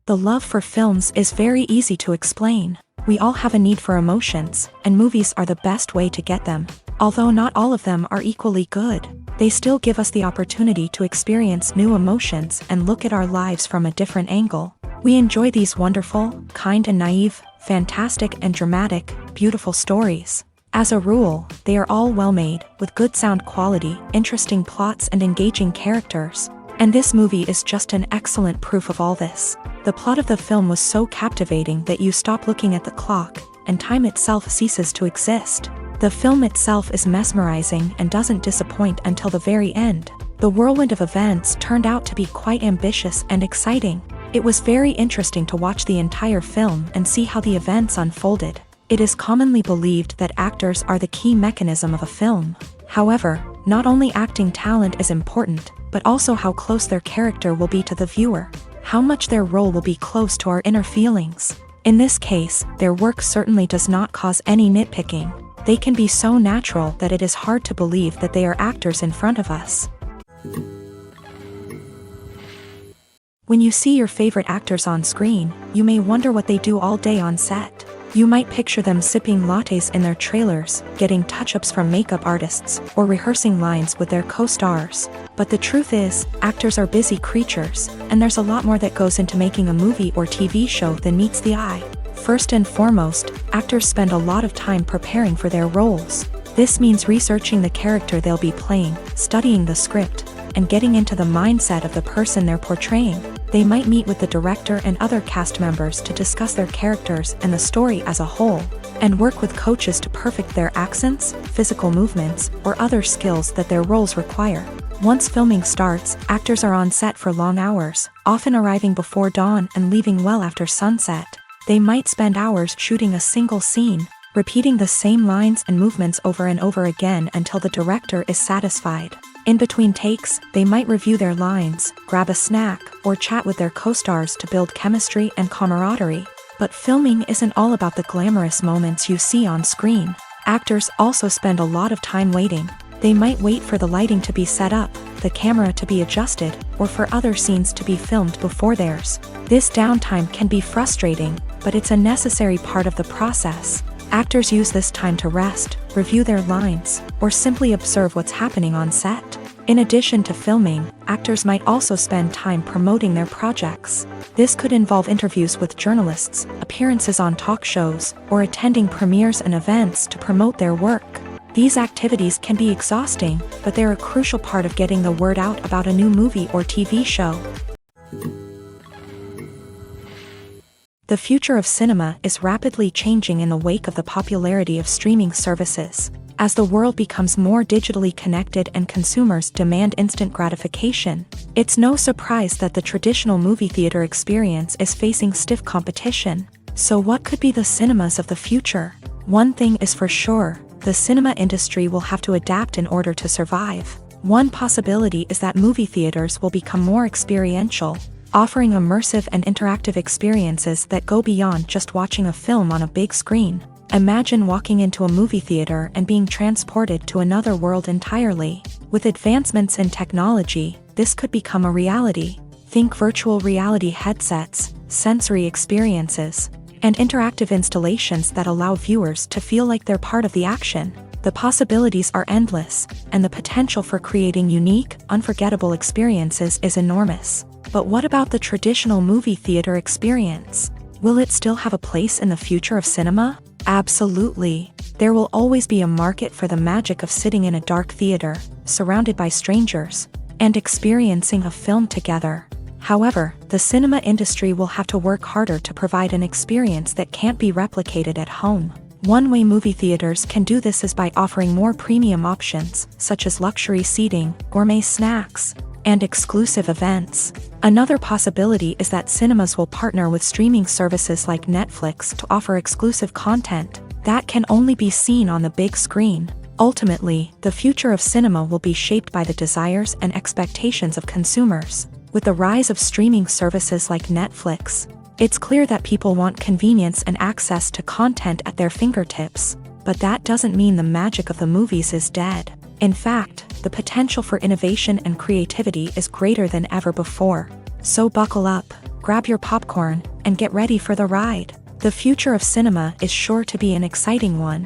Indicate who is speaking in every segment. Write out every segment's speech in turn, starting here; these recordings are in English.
Speaker 1: The love for films is very easy to explain. We all have a need for emotions, and movies are the best way to get them. Although not all of them are equally good, they still give us the opportunity to experience new emotions and look at our lives from a different angle. We enjoy these wonderful, kind and naive, fantastic and dramatic, beautiful stories. As a rule, they are all well-made, with good sound quality, interesting plots and engaging characters. And this movie is just an excellent proof of all this. The plot of the film was so captivating that you stop looking at the clock, and time itself ceases to exist. The film itself is mesmerizing and doesn't disappoint until the very end. The whirlwind of events turned out to be quite ambitious and exciting. It was very interesting to watch the entire film and see how the events unfolded. It is commonly believed that actors are the key mechanism of a film. However, not only acting talent is important, but also how close their character will be to the viewer. How much their role will be close to our inner feelings. In this case, their work certainly does not cause any nitpicking. They can be so natural that it is hard to believe that they are actors in front of us. When you see your favorite actors on screen, you may wonder what they do all day on set. You might picture them sipping lattes in their trailers, getting touch-ups from makeup artists, or rehearsing lines with their co-stars. But the truth is, actors are busy creatures, and there's a lot more that goes into making a movie or TV show than meets the eye. First and foremost, actors spend a lot of time preparing for their roles. This means researching the character they'll be playing, studying the script, and getting into the mindset of the person they're portraying. They might meet with the director and other cast members to discuss their characters and the story as a whole, and work with coaches to perfect their accents, physical movements, or other skills that their roles require. Once filming starts, actors are on set for long hours, often arriving before dawn and leaving well after sunset. They might spend hours shooting a single scene, repeating the same lines and movements over and over again until the director is satisfied. In between takes, they might review their lines, grab a snack, or chat with their co-stars to build chemistry and camaraderie. But filming isn't all about the glamorous moments you see on screen. Actors also spend a lot of time waiting. They might wait for the lighting to be set up, the camera to be adjusted, or for other scenes to be filmed before theirs. This downtime can be frustrating, but it's a necessary part of the process. Actors use this time to rest, review their lines, or simply observe what's happening on set. In addition to filming, actors might also spend time promoting their projects. This could involve interviews with journalists, appearances on talk shows, or attending premieres and events to promote their work. These activities can be exhausting, but they're a crucial part of getting the word out about a new movie or TV show. The future of cinema is rapidly changing in the wake of the popularity of streaming services. As the world becomes more digitally connected and consumers demand instant gratification, it's no surprise that the traditional movie theater experience is facing stiff competition. So what could be the cinemas of the future? One thing is for sure, the cinema industry will have to adapt in order to survive. One possibility is that movie theaters will become more experiential, offering immersive and interactive experiences that go beyond just watching a film on a big screen. Imagine walking into a movie theater and being transported to another world entirely. With advancements in technology, this could become a reality. Think virtual reality headsets, sensory experiences, and interactive installations that allow viewers to feel like they're part of the action. The possibilities are endless, and the potential for creating unique, unforgettable experiences is enormous. But what about the traditional movie theater experience? Will it still have a place in the future of cinema? Absolutely. There will always be a market for the magic of sitting in a dark theater, surrounded by strangers, and experiencing a film together. However, the cinema industry will have to work harder to provide an experience that can't be replicated at home. One way movie theaters can do this is by offering more premium options, such as luxury seating, gourmet snacks, and exclusive events. Another possibility is that cinemas will partner with streaming services like Netflix to offer exclusive content that can only be seen on the big screen. Ultimately, the future of cinema will be shaped by the desires and expectations of consumers. With the rise of streaming services like Netflix, it's clear that people want convenience and access to content at their fingertips. But that doesn't mean the magic of the movies is dead. In fact, the potential for innovation and creativity is greater than ever before. So buckle up, grab your popcorn, and get ready for the ride. The future of cinema is sure to be an exciting one.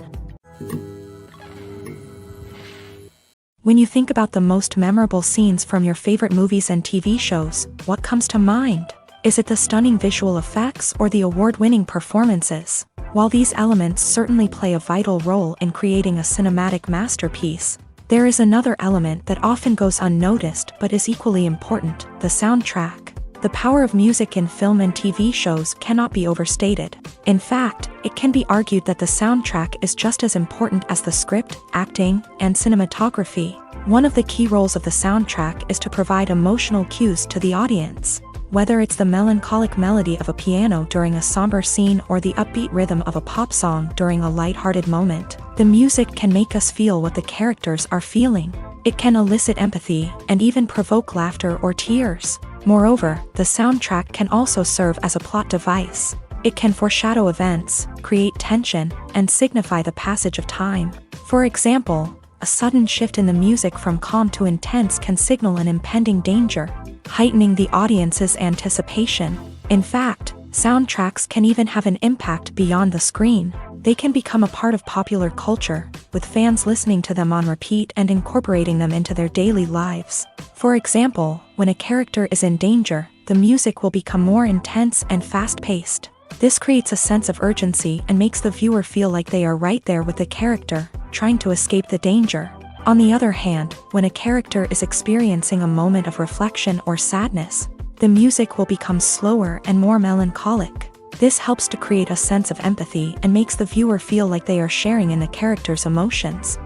Speaker 1: When you think about the most memorable scenes from your favorite movies and TV shows, what comes to mind? Is it the stunning visual effects or the award-winning performances? While these elements certainly play a vital role in creating a cinematic masterpiece, there is another element that often goes unnoticed but is equally important: the soundtrack. The power of music in film and TV shows cannot be overstated. In fact, it can be argued that the soundtrack is just as important as the script, acting, and cinematography. One of the key roles of the soundtrack is to provide emotional cues to the audience. Whether it's the melancholic melody of a piano during a somber scene or the upbeat rhythm of a pop song during a lighthearted moment, the music can make us feel what the characters are feeling. It can elicit empathy and even provoke laughter or tears. Moreover, the soundtrack can also serve as a plot device. It can foreshadow events, create tension, and signify the passage of time. For example, a sudden shift in the music from calm to intense can signal an impending danger, heightening the audience's anticipation. In fact, soundtracks can even have an impact beyond the screen. They can become a part of popular culture, with fans listening to them on repeat and incorporating them into their daily lives. For example, when a character is in danger, the music will become more intense and fast-paced. This creates a sense of urgency and makes the viewer feel like they are right there with the character, trying to escape the danger. On the other hand, when a character is experiencing a moment of reflection or sadness, the music will become slower and more melancholic. This helps to create a sense of empathy and makes the viewer feel like they are sharing in the character's emotions.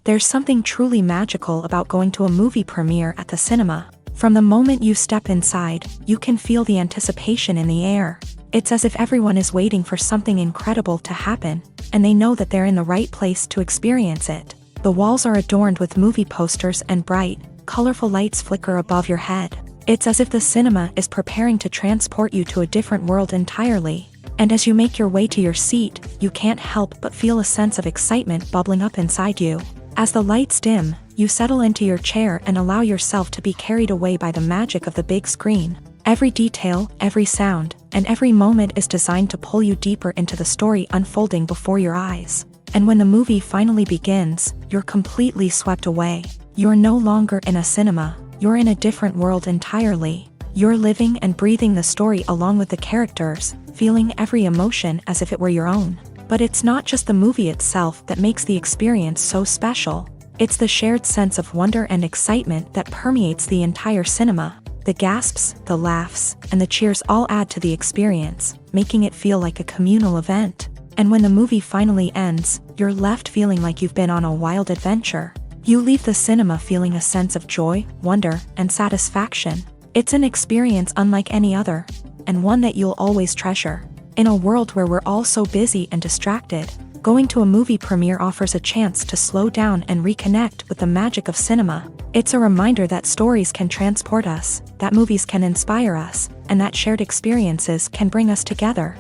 Speaker 1: There's something truly magical about going to a movie premiere at the cinema. From the moment you step inside, you can feel the anticipation in the air. It's as if everyone is waiting for something incredible to happen, and they know that they're in the right place to experience it. The walls are adorned with movie posters and bright, colorful lights flicker above your head. It's as if the cinema is preparing to transport you to a different world entirely. And as you make your way to your seat, you can't help but feel a sense of excitement bubbling up inside you. As the lights dim, you settle into your chair and allow yourself to be carried away by the magic of the big screen. Every detail, every sound, and every moment is designed to pull you deeper into the story unfolding before your eyes. And when the movie finally begins, you're completely swept away. You're no longer in a cinema, you're in a different world entirely. You're living and breathing the story along with the characters, feeling every emotion as if it were your own. But it's not just the movie itself that makes the experience so special. It's the shared sense of wonder and excitement that permeates the entire cinema. The gasps, the laughs, and the cheers all add to the experience, making it feel like a communal event. And when the movie finally ends, you're left feeling like you've been on a wild adventure. You leave the cinema feeling a sense of joy, wonder, and satisfaction. It's an experience unlike any other, and one that you'll always treasure. In a world where we're all so busy and distracted, going to a movie premiere offers a chance to slow down and reconnect with the magic of cinema. It's a reminder that stories can transport us, that movies can inspire us, and that shared experiences can bring us together.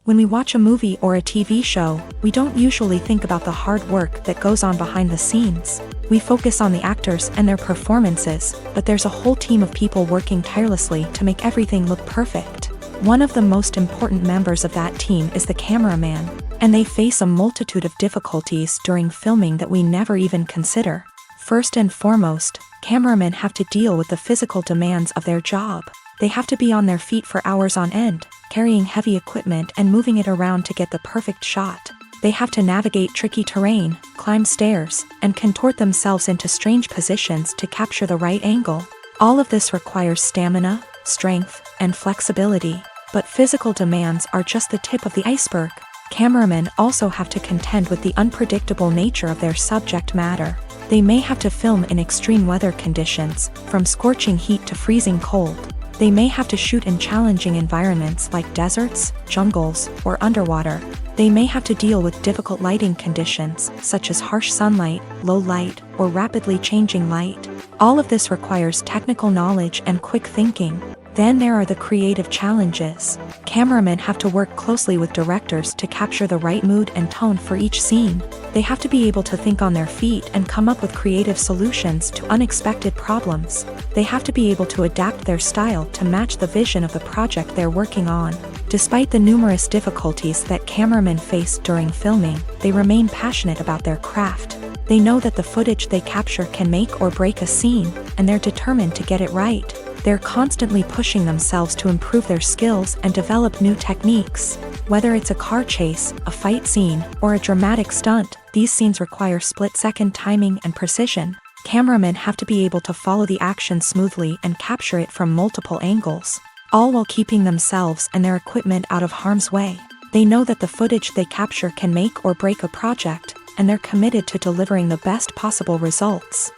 Speaker 1: When we watch a movie or a TV show, we don't usually think about the hard work that goes on behind the scenes. We focus on the actors and their performances, but there's a whole team of people working tirelessly to make everything look perfect. One of the most important members of that team is the cameraman, and they face a multitude of difficulties during filming that we never even consider. First and foremost, cameramen have to deal with the physical demands of their job. They have to be on their feet for hours on end, carrying heavy equipment and moving it around to get the perfect shot. They have to navigate tricky terrain, climb stairs, and contort themselves into strange positions to capture the right angle. All of this requires stamina, strength, and flexibility. But physical demands are just the tip of the iceberg. Cameramen also have to contend with the unpredictable nature of their subject matter. They may have to film in extreme weather conditions, from scorching heat to freezing cold. They may have to shoot in challenging environments like deserts, jungles, or underwater. They may have to deal with difficult lighting conditions, such as harsh sunlight, low light, or rapidly changing light. All of this requires technical knowledge and quick thinking. Then there are the creative challenges. Cameramen have to work closely with directors to capture the right mood and tone for each scene. They have to be able to think on their feet and come up with creative solutions to unexpected problems. They have to be able to adapt their style to match the vision of the project they're working on. Despite the numerous difficulties that cameramen face during filming, they remain passionate about their craft. They know that the footage they capture can make or break a scene, and they're determined to get it right. They're constantly pushing themselves to improve their skills and develop new techniques. Whether it's a car chase, a fight scene, or a dramatic stunt, these scenes require split-second timing and precision. Cameramen have to be able to follow the action smoothly and capture it from multiple angles, all while keeping themselves and their equipment out of harm's way. They know that the footage they capture can make or break a project, and they're committed to delivering the best possible results.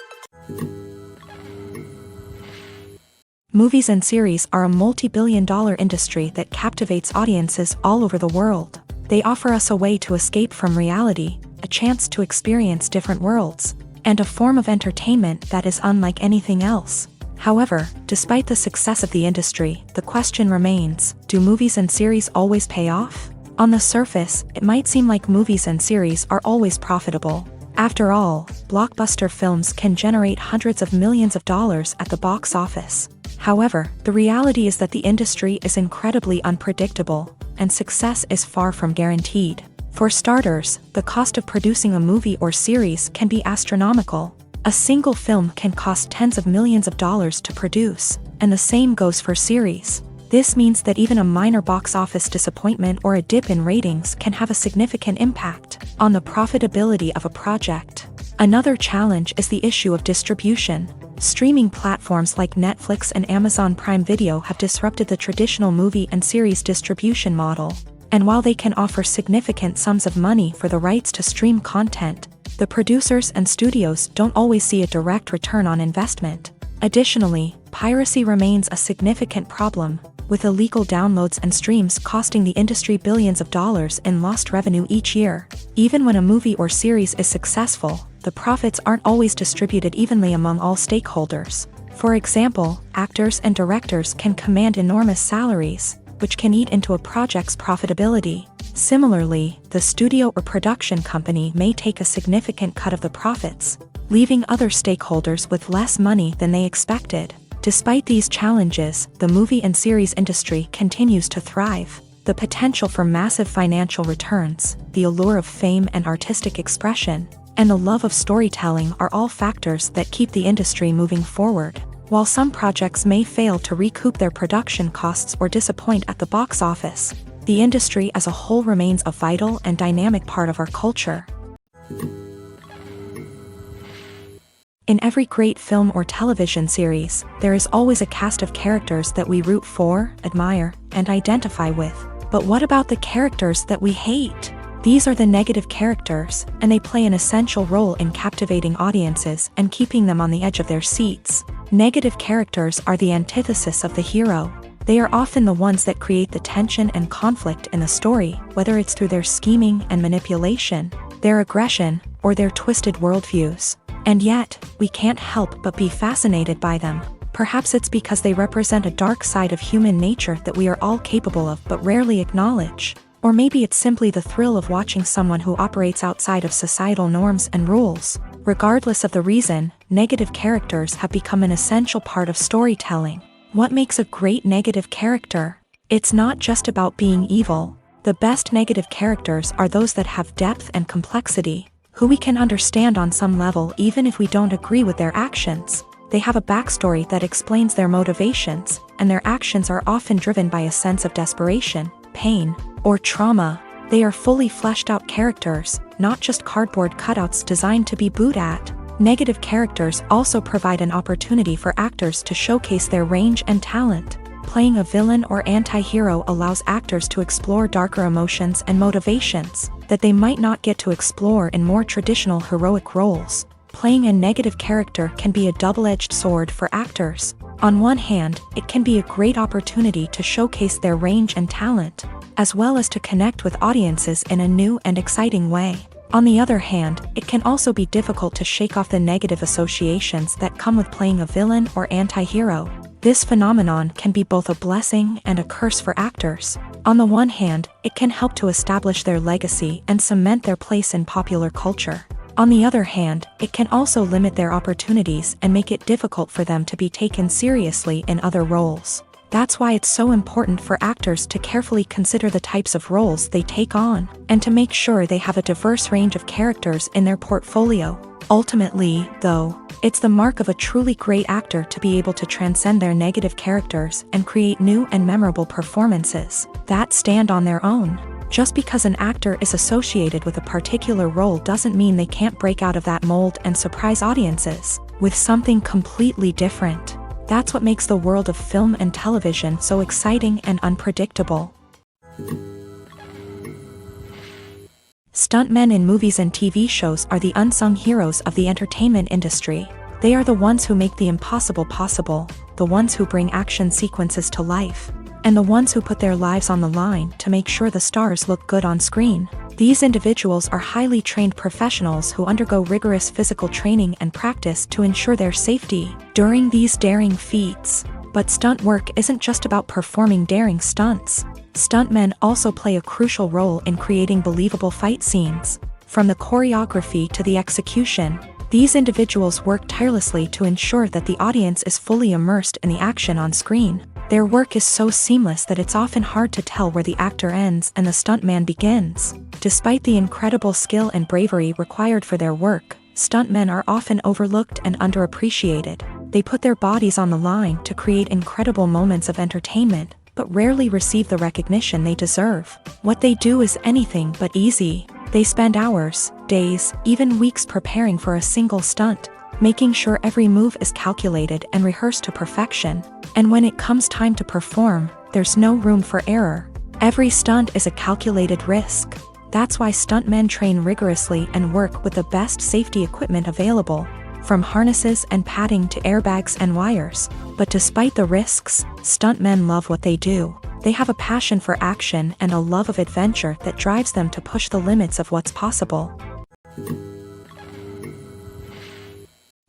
Speaker 1: Movies and series are a multi-billion-dollar industry that captivates audiences all over the world. They offer us a way to escape from reality, a chance to experience different worlds, and a form of entertainment that is unlike anything else. However, despite the success of the industry, the question remains, do movies and series always pay off? On the surface, it might seem like movies and series are always profitable. After all, blockbuster films can generate hundreds of millions of dollars at the box office. However, the reality is that the industry is incredibly unpredictable, and success is far from guaranteed. For starters, the cost of producing a movie or series can be astronomical. A single film can cost tens of millions of dollars to produce, and the same goes for series. This means that even a minor box office disappointment or a dip in ratings can have a significant impact on the profitability of a project. Another challenge is the issue of distribution. Streaming platforms like Netflix and Amazon Prime Video have disrupted the traditional movie and series distribution model. And while they can offer significant sums of money for the rights to stream content, the producers and studios don't always see a direct return on investment. Additionally, piracy remains a significant problem, with illegal downloads and streams costing the industry billions of dollars in lost revenue each year. Even when a movie or series is successful, the profits aren't always distributed evenly among all stakeholders. For example, actors and directors can command enormous salaries, which can eat into a project's profitability. Similarly, the studio or production company may take a significant cut of the profits, leaving other stakeholders with less money than they expected. Despite these challenges, the movie and series industry continues to thrive. The potential for massive financial returns, the allure of fame and artistic expression, and the love of storytelling are all factors that keep the industry moving forward. While some projects may fail to recoup their production costs or disappoint at the box office, the industry as a whole remains a vital and dynamic part of our culture. In every great film or television series, there is always a cast of characters that we root for, admire, and identify with. But what about the characters that we hate? These are the negative characters, and they play an essential role in captivating audiences and keeping them on the edge of their seats. Negative characters are the antithesis of the hero. They are often the ones that create the tension and conflict in the story, whether it's through their scheming and manipulation, their aggression, or their twisted worldviews. And yet, we can't help but be fascinated by them. Perhaps it's because they represent a dark side of human nature that we are all capable of but rarely acknowledge. Or maybe it's simply the thrill of watching someone who operates outside of societal norms and rules. Regardless of the reason, negative characters have become an essential part of storytelling. What makes a great negative character? It's not just about being evil. The best negative characters are those that have depth and complexity, who we can understand on some level even if we don't agree with their actions. They have a backstory that explains their motivations, and their actions are often driven by a sense of desperation, pain, or trauma. They are fully fleshed out characters, not just cardboard cutouts designed to be booed at. Negative characters also provide an opportunity for actors to showcase their range and talent. Playing a villain or anti-hero allows actors to explore darker emotions and motivations that they might not get to explore in more traditional heroic roles. Playing a negative character can be a double-edged sword for actors. On one hand, it can be a great opportunity to showcase their range and talent, as well as to connect with audiences in a new and exciting way. On the other hand, it can also be difficult to shake off the negative associations that come with playing a villain or anti-hero. This phenomenon can be both a blessing and a curse for actors. On the one hand, it can help to establish their legacy and cement their place in popular culture. On the other hand, it can also limit their opportunities and make it difficult for them to be taken seriously in other roles. That's why it's so important for actors to carefully consider the types of roles they take on, and to make sure they have a diverse range of characters in their portfolio. Ultimately, though, it's the mark of a truly great actor to be able to transcend their negative characters and create new and memorable performances that stand on their own. Just because an actor is associated with a particular role doesn't mean they can't break out of that mold and surprise audiences with something completely different. That's what makes the world of film and television so exciting and unpredictable. Stuntmen in movies and TV shows are the unsung heroes of the entertainment industry. They are the ones who make the impossible possible, the ones who bring action sequences to life, and the ones who put their lives on the line to make sure the stars look good on screen. These individuals are highly trained professionals who undergo rigorous physical training and practice to ensure their safety during these daring feats. But stunt work isn't just about performing daring stunts. Stuntmen also play a crucial role in creating believable fight scenes. From the choreography to the execution, these individuals work tirelessly to ensure that the audience is fully immersed in the action on screen. Their work is so seamless that it's often hard to tell where the actor ends and the stuntman begins. Despite the incredible skill and bravery required for their work, stuntmen are often overlooked and underappreciated. They put their bodies on the line to create incredible moments of entertainment, but rarely receive the recognition they deserve. What they do is anything but easy. They spend hours, days, even weeks preparing for a single stunt, making sure every move is calculated and rehearsed to perfection. And when it comes time to perform, there's no room for error. Every stunt is a calculated risk. That's why stuntmen train rigorously and work with the best safety equipment available, from harnesses and padding to airbags and wires. But despite the risks, stuntmen love what they do. They have a passion for action and a love of adventure that drives them to push the limits of what's possible.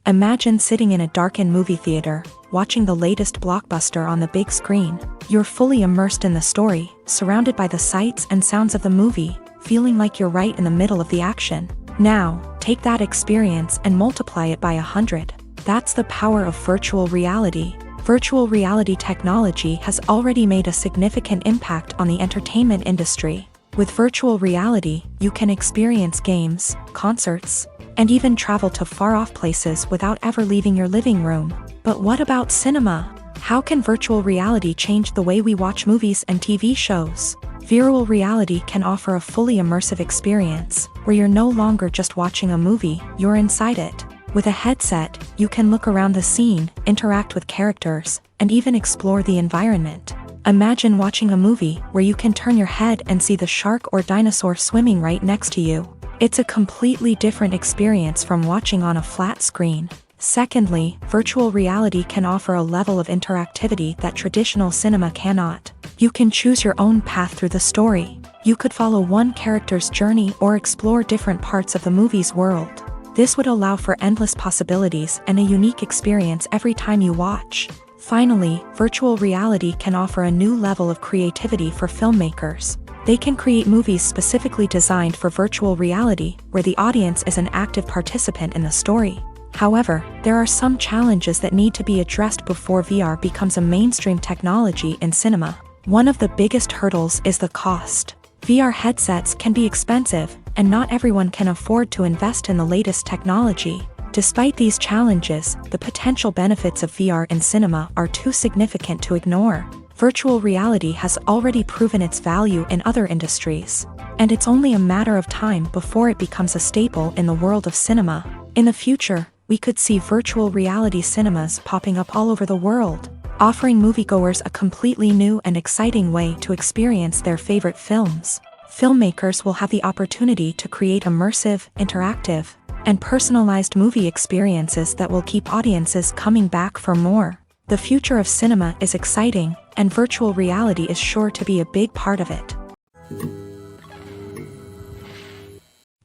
Speaker 1: Imagine sitting in a darkened movie theater, watching the latest blockbuster on the big screen. You're fully immersed in the story, surrounded by the sights and sounds of the movie, feeling like you're right in the middle of the action. Now, take that experience and multiply it by 100. That's the power of virtual reality. Virtual reality technology has already made a significant impact on the entertainment industry. With virtual reality, you can experience games, concerts, and even travel to far-off places without ever leaving your living room. But what about cinema? How can virtual reality change the way we watch movies and TV shows? Virtual reality can offer a fully immersive experience, where you're no longer just watching a movie, you're inside it. With a headset, you can look around the scene, interact with characters, and even explore the environment. Imagine watching a movie where you can turn your head and see the shark or dinosaur swimming right next to you. It's a completely different experience from watching on a flat screen. Secondly, virtual reality can offer a level of interactivity that traditional cinema cannot. You can choose your own path through the story. You could follow one character's journey or explore different parts of the movie's world. This would allow for endless possibilities and a unique experience every time you watch. Finally, virtual reality can offer a new level of creativity for filmmakers. They can create movies specifically designed for virtual reality, where the audience is an active participant in the story. However, there are some challenges that need to be addressed before VR becomes a mainstream technology in cinema. One of the biggest hurdles is the cost. VR headsets can be expensive, and not everyone can afford to invest in the latest technology. Despite these challenges, the potential benefits of VR in cinema are too significant to ignore. Virtual reality has already proven its value in other industries, and it's only a matter of time before it becomes a staple in the world of cinema. In the future, we could see virtual reality cinemas popping up all over the world, offering moviegoers a completely new and exciting way to experience their favorite films. Filmmakers will have the opportunity to create immersive, interactive, and personalized movie experiences that will keep audiences coming back for more. The future of cinema is exciting, and virtual reality is sure to be a big part of it.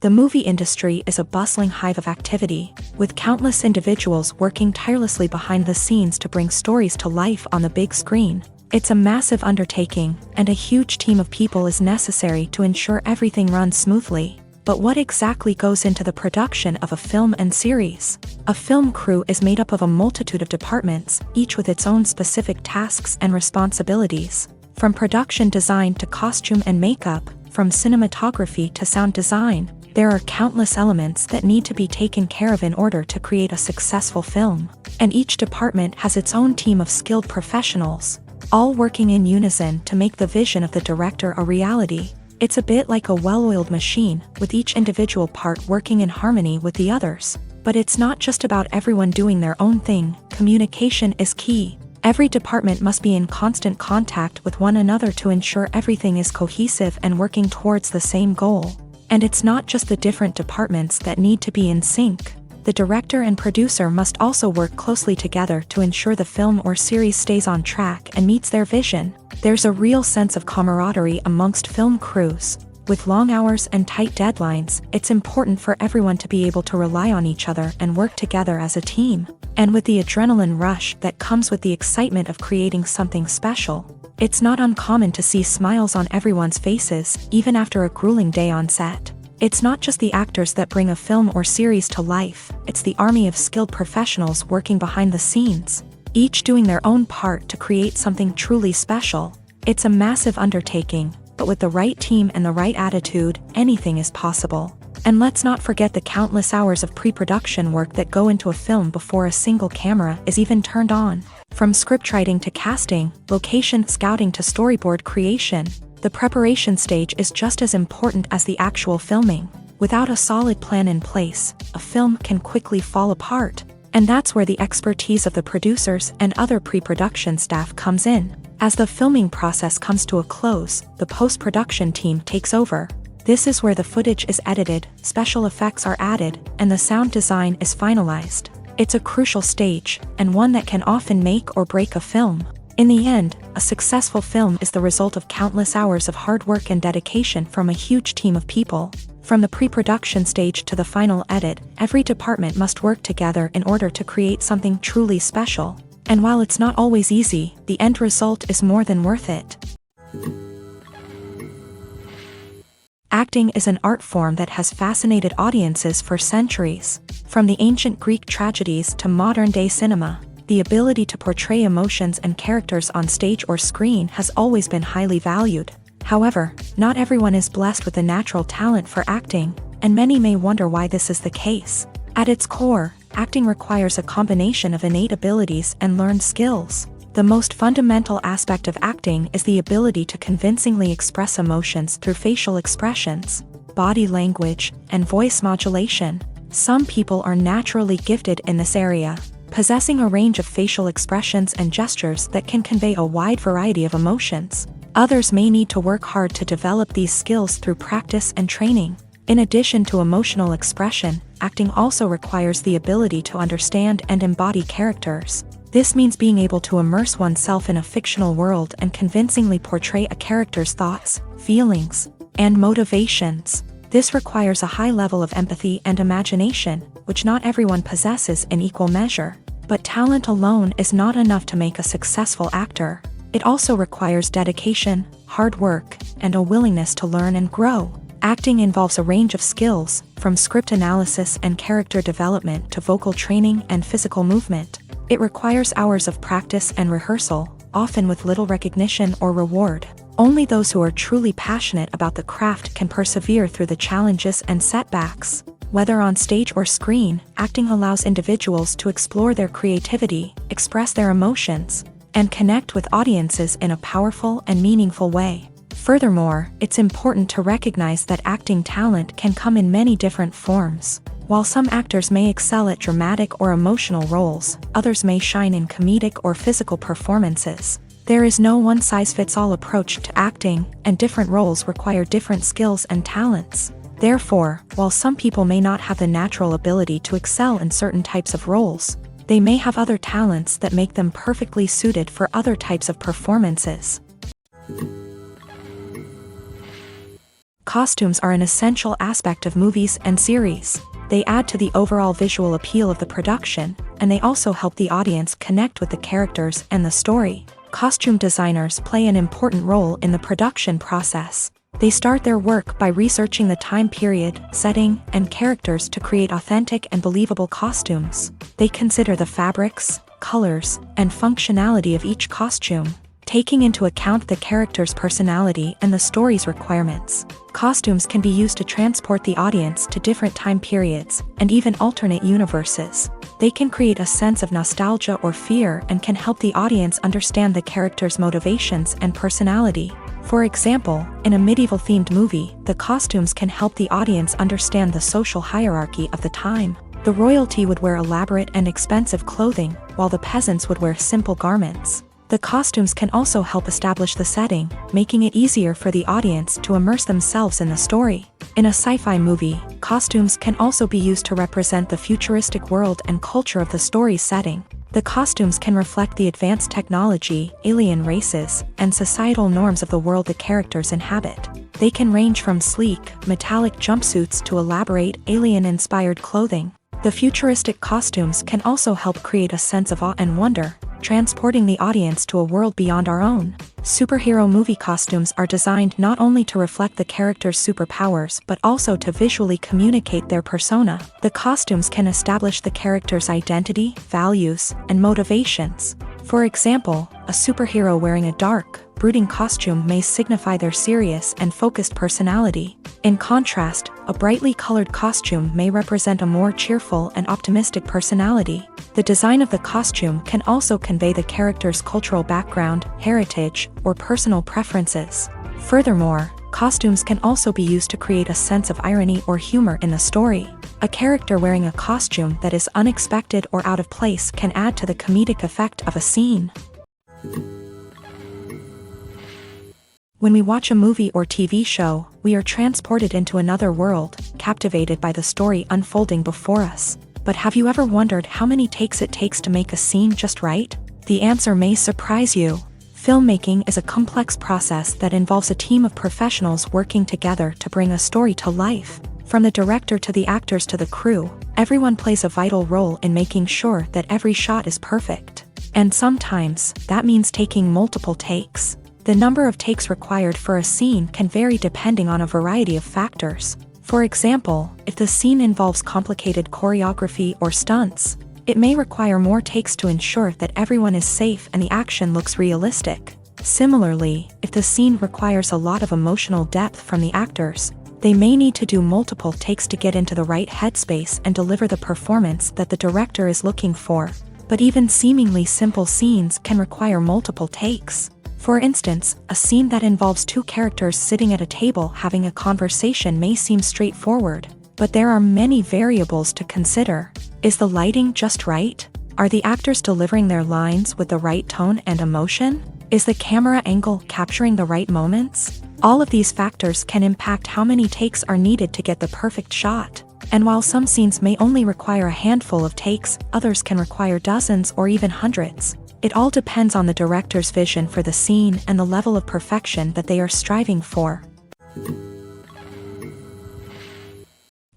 Speaker 1: The movie industry is a bustling hive of activity, with countless individuals working tirelessly behind the scenes to bring stories to life on the big screen. It's a massive undertaking, and a huge team of people is necessary to ensure everything runs smoothly. But what exactly goes into the production of a film and series? A film crew is made up of a multitude of departments, each with its own specific tasks and responsibilities. From production design to costume and makeup, from cinematography to sound design, there are countless elements that need to be taken care of in order to create a successful film. And each department has its own team of skilled professionals, all working in unison to make the vision of the director a reality. It's a bit like a well-oiled machine, with each individual part working in harmony with the others. But it's not just about everyone doing their own thing. Communication is key. Every department must be in constant contact with one another to ensure everything is cohesive and working towards the same goal. And it's not just the different departments that need to be in sync. The director and producer must also work closely together to ensure the film or series stays on track and meets their vision. There's a real sense of camaraderie amongst film crews. With long hours and tight deadlines, it's important for everyone to be able to rely on each other and work together as a team. And with the adrenaline rush that comes with the excitement of creating something special, it's not uncommon to see smiles on everyone's faces, even after a grueling day on set. It's not just the actors that bring a film or series to life, it's the army of skilled professionals working behind the scenes, each doing their own part to create something truly special. It's a massive undertaking, but with the right team and the right attitude, anything is possible. And let's not forget the countless hours of pre-production work that go into a film before a single camera is even turned on. From scriptwriting to casting, location scouting to storyboard creation, the preparation stage is just as important as the actual filming. Without a solid plan in place, a film can quickly fall apart. And that's where the expertise of the producers and other pre-production staff comes in. As the filming process comes to a close, the post-production team takes over. This is where the footage is edited, special effects are added, and the sound design is finalized. It's a crucial stage, and one that can often make or break a film. In the end, a successful film is the result of countless hours of hard work and dedication from a huge team of people. From the pre-production stage to the final edit, every department must work together in order to create something truly special. And while it's not always easy, the end result is more than worth it. Acting is an art form that has fascinated audiences for centuries. From the ancient Greek tragedies to modern-day cinema, the ability to portray emotions and characters on stage or screen has always been highly valued. However, not everyone is blessed with a natural talent for acting, and many may wonder why this is the case. At its core, acting requires a combination of innate abilities and learned skills. The most fundamental aspect of acting is the ability to convincingly express emotions through facial expressions, body language, and voice modulation. Some people are naturally gifted in this area, possessing a range of facial expressions and gestures that can convey a wide variety of emotions. Others may need to work hard to develop these skills through practice and training. In addition to emotional expression, acting also requires the ability to understand and embody characters. This means being able to immerse oneself in a fictional world and convincingly portray a character's thoughts, feelings, and motivations. This requires a high level of empathy and imagination, which not everyone possesses in equal measure. But talent alone is not enough to make a successful actor. It also requires dedication, hard work, and a willingness to learn and grow. Acting involves a range of skills, from script analysis and character development to vocal training and physical movement. It requires hours of practice and rehearsal, often with little recognition or reward. Only those who are truly passionate about the craft can persevere through the challenges and setbacks. Whether on stage or screen, acting allows individuals to explore their creativity, express their emotions, and connect with audiences in a powerful and meaningful way. Furthermore, it's important to recognize that acting talent can come in many different forms. While some actors may excel at dramatic or emotional roles, others may shine in comedic or physical performances. There is no one-size-fits-all approach to acting, and different roles require different skills and talents. Therefore, while some people may not have the natural ability to excel in certain types of roles, they may have other talents that make them perfectly suited for other types of performances. Costumes are an essential aspect of movies and series. They add to the overall visual appeal of the production, and they also help the audience connect with the characters and the story. Costume designers play an important role in the production process. They start their work by researching the time period, setting, and characters to create authentic and believable costumes. They consider the fabrics, colors, and functionality of each costume, taking into account the character's personality and the story's requirements. Costumes can be used to transport the audience to different time periods and even alternate universes. They can create a sense of nostalgia or fear and can help the audience understand the character's motivations and personality. For example, in a medieval-themed movie, the costumes can help the audience understand the social hierarchy of the time. The royalty would wear elaborate and expensive clothing, while the peasants would wear simple garments. The costumes can also help establish the setting, making it easier for the audience to immerse themselves in the story. In a sci-fi movie, costumes can also be used to represent the futuristic world and culture of the story's setting. The costumes can reflect the advanced technology, alien races, and societal norms of the world the characters inhabit. They can range from sleek, metallic jumpsuits to elaborate, alien-inspired clothing. The futuristic costumes can also help create a sense of awe and wonder, transporting the audience to a world beyond our own. Superhero movie costumes are designed not only to reflect the character's superpowers but also to visually communicate their persona. The costumes can establish the character's identity, values, and motivations. For example, a superhero wearing a dark, brooding costume may signify their serious and focused personality. In contrast, a brightly colored costume may represent a more cheerful and optimistic personality. The design of the costume can also convey the character's cultural background, heritage, or personal preferences. Furthermore, costumes can also be used to create a sense of irony or humor in the story. A character wearing a costume that is unexpected or out of place can add to the comedic effect of a scene. When we watch a movie or TV show, we are transported into another world, captivated by the story unfolding before us. But have you ever wondered how many takes it takes to make a scene just right? The answer may surprise you. Filmmaking is a complex process that involves a team of professionals working together to bring a story to life. From the director to the actors to the crew, everyone plays a vital role in making sure that every shot is perfect. And sometimes, that means taking multiple takes. The number of takes required for a scene can vary depending on a variety of factors. For example, if the scene involves complicated choreography or stunts, it may require more takes to ensure that everyone is safe and the action looks realistic. Similarly, if the scene requires a lot of emotional depth from the actors, they may need to do multiple takes to get into the right headspace and deliver the performance that the director is looking for. But even seemingly simple scenes can require multiple takes. For instance, a scene that involves two characters sitting at a table having a conversation may seem straightforward, but there are many variables to consider. Is the lighting just right? Are the actors delivering their lines with the right tone and emotion? Is the camera angle capturing the right moments? All of these factors can impact how many takes are needed to get the perfect shot. And while some scenes may only require a handful of takes, others can require dozens or even hundreds. It all depends on the director's vision for the scene and the level of perfection that they are striving for.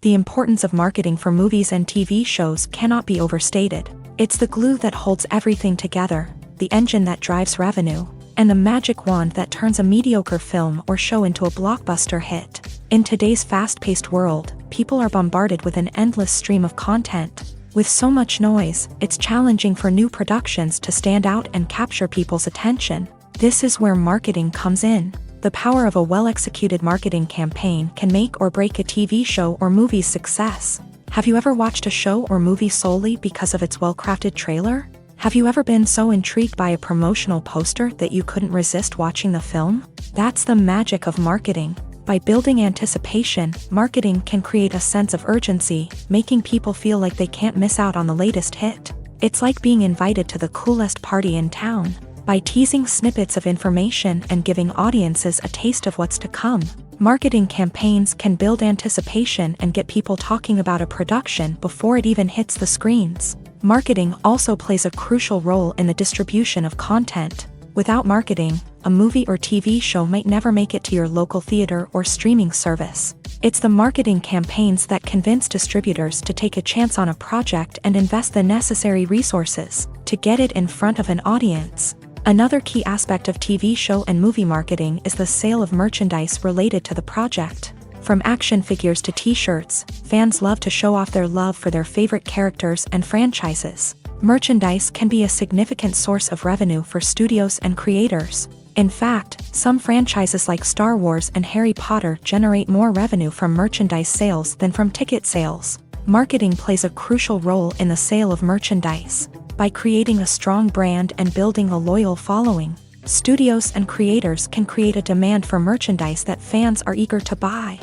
Speaker 1: The importance of marketing for movies and TV shows cannot be overstated. It's the glue that holds everything together, the engine that drives revenue, and the magic wand that turns a mediocre film or show into a blockbuster hit. In today's fast-paced world, people are bombarded with an endless stream of content. With so much noise, it's challenging for new productions to stand out and capture people's attention. This is where marketing comes in. The power of a well-executed marketing campaign can make or break a TV show or movie's success. Have you ever watched a show or movie solely because of its well-crafted trailer? Have you ever been so intrigued by a promotional poster that you couldn't resist watching the film? That's the magic of marketing. By building anticipation, marketing can create a sense of urgency, making people feel like they can't miss out on the latest hit. It's like being invited to the coolest party in town. By teasing snippets of information and giving audiences a taste of what's to come, marketing campaigns can build anticipation and get people talking about a production before it even hits the screens. Marketing also plays a crucial role in the distribution of content. Without marketing, a movie or TV show might never make it to your local theater or streaming service. It's the marketing campaigns that convince distributors to take a chance on a project and invest the necessary resources to get it in front of an audience. Another key aspect of TV show and movie marketing is the sale of merchandise related to the project. From action figures to t-shirts, fans love to show off their love for their favorite characters and franchises. Merchandise can be a significant source of revenue for studios and creators. In fact, some franchises like Star Wars and Harry Potter generate more revenue from merchandise sales than from ticket sales. Marketing plays a crucial role in the sale of merchandise. By creating a strong brand and building a loyal following, studios and creators can create a demand for merchandise that fans are eager to buy.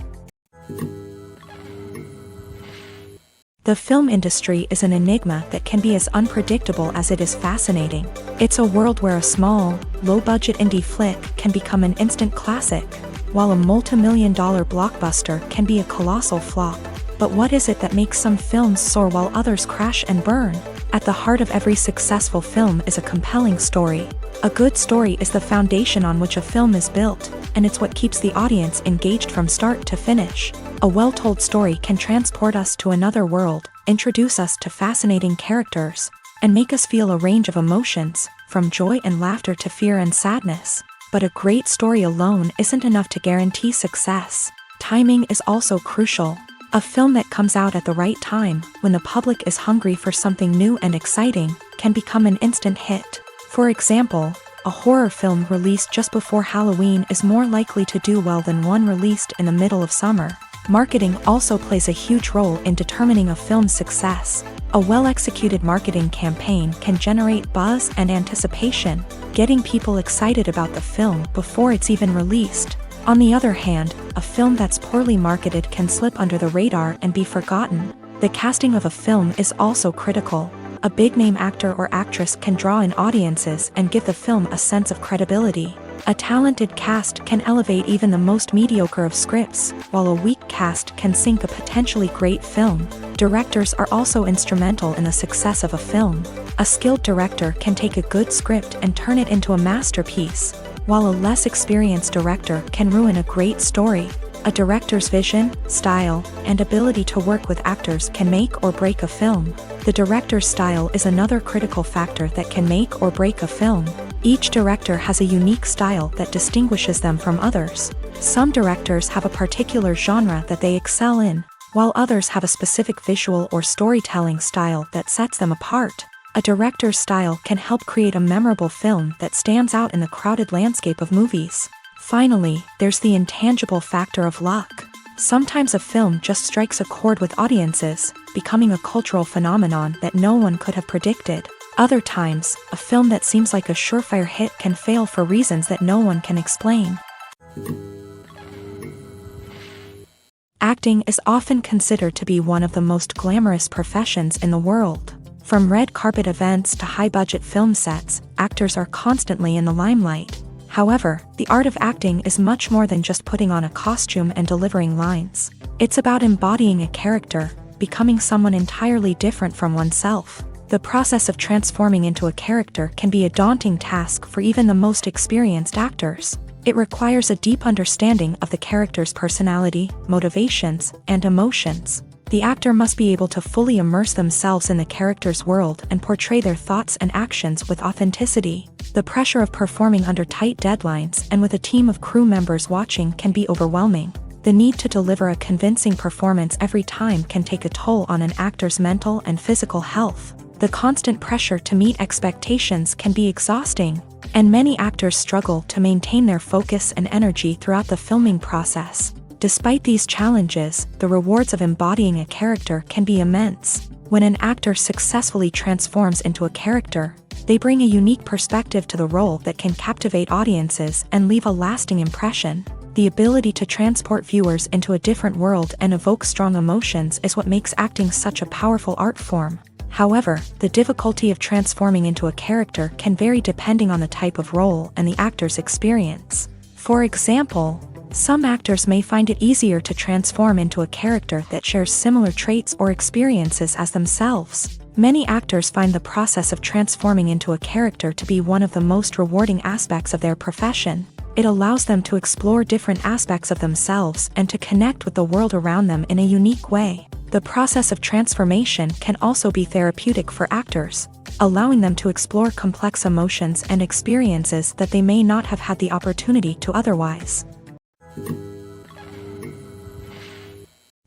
Speaker 1: The film industry is an enigma that can be as unpredictable as it is fascinating. It's a world where a small, low-budget indie flick can become an instant classic, while a multi-million-dollar blockbuster can be a colossal flop. But what is it that makes some films soar while others crash and burn? At the heart of every successful film is a compelling story. A good story is the foundation on which a film is built, and it's what keeps the audience engaged from start to finish. A well-told story can transport us to another world, introduce us to fascinating characters, and make us feel a range of emotions, from joy and laughter to fear and sadness. But a great story alone isn't enough to guarantee success. Timing is also crucial. A film that comes out at the right time, when the public is hungry for something new and exciting, can become an instant hit. For example, a horror film released just before Halloween is more likely to do well than one released in the middle of summer. Marketing also plays a huge role in determining a film's success. A well-executed marketing campaign can generate buzz and anticipation, getting people excited about the film before it's even released. On the other hand, a film that's poorly marketed can slip under the radar and be forgotten. The casting of a film is also critical. A big-name actor or actress can draw in audiences and give the film a sense of credibility. A talented cast can elevate even the most mediocre of scripts, while a weak cast can sink a potentially great film. Directors are also instrumental in the success of a film. A skilled director can take a good script and turn it into a masterpiece, while a less experienced director can ruin a great story. A director's vision, style, and ability to work with actors can make or break a film. The director's style is another critical factor that can make or break a film. Each director has a unique style that distinguishes them from others. Some directors have a particular genre that they excel in, while others have a specific visual or storytelling style that sets them apart. A director's style can help create a memorable film that stands out in the crowded landscape of movies. Finally, there's the intangible factor of luck. Sometimes a film just strikes a chord with audiences, becoming a cultural phenomenon that no one could have predicted. Other times, a film that seems like a surefire hit can fail for reasons that no one can explain. Acting is often considered to be one of the most glamorous professions in the world. From red carpet events to high-budget film sets, actors are constantly in the limelight. However, the art of acting is much more than just putting on a costume and delivering lines. It's about embodying a character, becoming someone entirely different from oneself. The process of transforming into a character can be a daunting task for even the most experienced actors. It requires a deep understanding of the character's personality, motivations, and emotions. The actor must be able to fully immerse themselves in the character's world and portray their thoughts and actions with authenticity. The pressure of performing under tight deadlines and with a team of crew members watching can be overwhelming. The need to deliver a convincing performance every time can take a toll on an actor's mental and physical health. The constant pressure to meet expectations can be exhausting, and many actors struggle to maintain their focus and energy throughout the filming process. Despite these challenges, the rewards of embodying a character can be immense. When an actor successfully transforms into a character, they bring a unique perspective to the role that can captivate audiences and leave a lasting impression. The ability to transport viewers into a different world and evoke strong emotions is what makes acting such a powerful art form. However, the difficulty of transforming into a character can vary depending on the type of role and the actor's experience. For example, some actors may find it easier to transform into a character that shares similar traits or experiences as themselves. Many actors find the process of transforming into a character to be one of the most rewarding aspects of their profession. It allows them to explore different aspects of themselves and to connect with the world around them in a unique way. The process of transformation can also be therapeutic for actors, allowing them to explore complex emotions and experiences that they may not have had the opportunity to otherwise.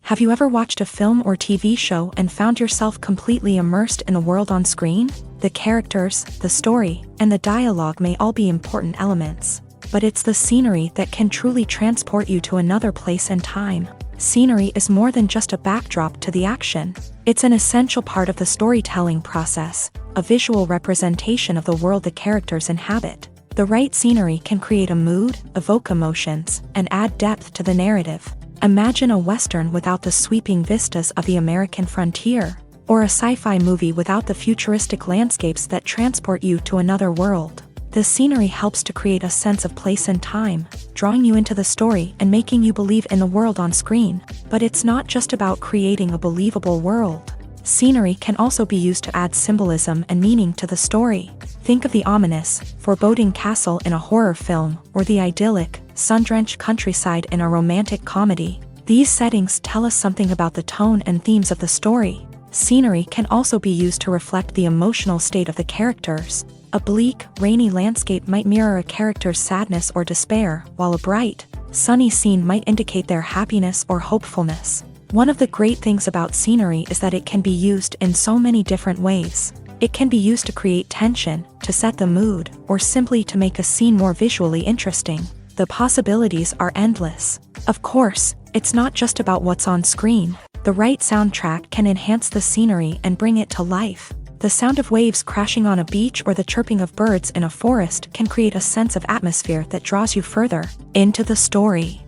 Speaker 1: Have you ever watched a film or TV show and found yourself completely immersed in the world on screen? The characters, the story, and the dialogue may all be important elements, but it's the scenery that can truly transport you to another place and time. Scenery is more than just a backdrop to the action. It's an essential part of the storytelling process, a visual representation of the world the characters inhabit. The right scenery can create a mood, evoke emotions, and add depth to the narrative. Imagine a Western without the sweeping vistas of the American frontier, or a sci-fi movie without the futuristic landscapes that transport you to another world. The scenery helps to create a sense of place and time, drawing you into the story and making you believe in the world on screen. But it's not just about creating a believable world. Scenery can also be used to add symbolism and meaning to the story. Think of the ominous, foreboding castle in a horror film, or the idyllic, sun-drenched countryside in a romantic comedy. These settings tell us something about the tone and themes of the story. Scenery can also be used to reflect the emotional state of the characters. A bleak, rainy landscape might mirror a character's sadness or despair, while a bright, sunny scene might indicate their happiness or hopefulness. One of the great things about scenery is that it can be used in so many different ways. It can be used to create tension, to set the mood, or simply to make a scene more visually interesting. The possibilities are endless. Of course, it's not just about what's on screen. The right soundtrack can enhance the scenery and bring it to life. The sound of waves crashing on a beach or the chirping of birds in a forest can create a sense of atmosphere that draws you further into the story.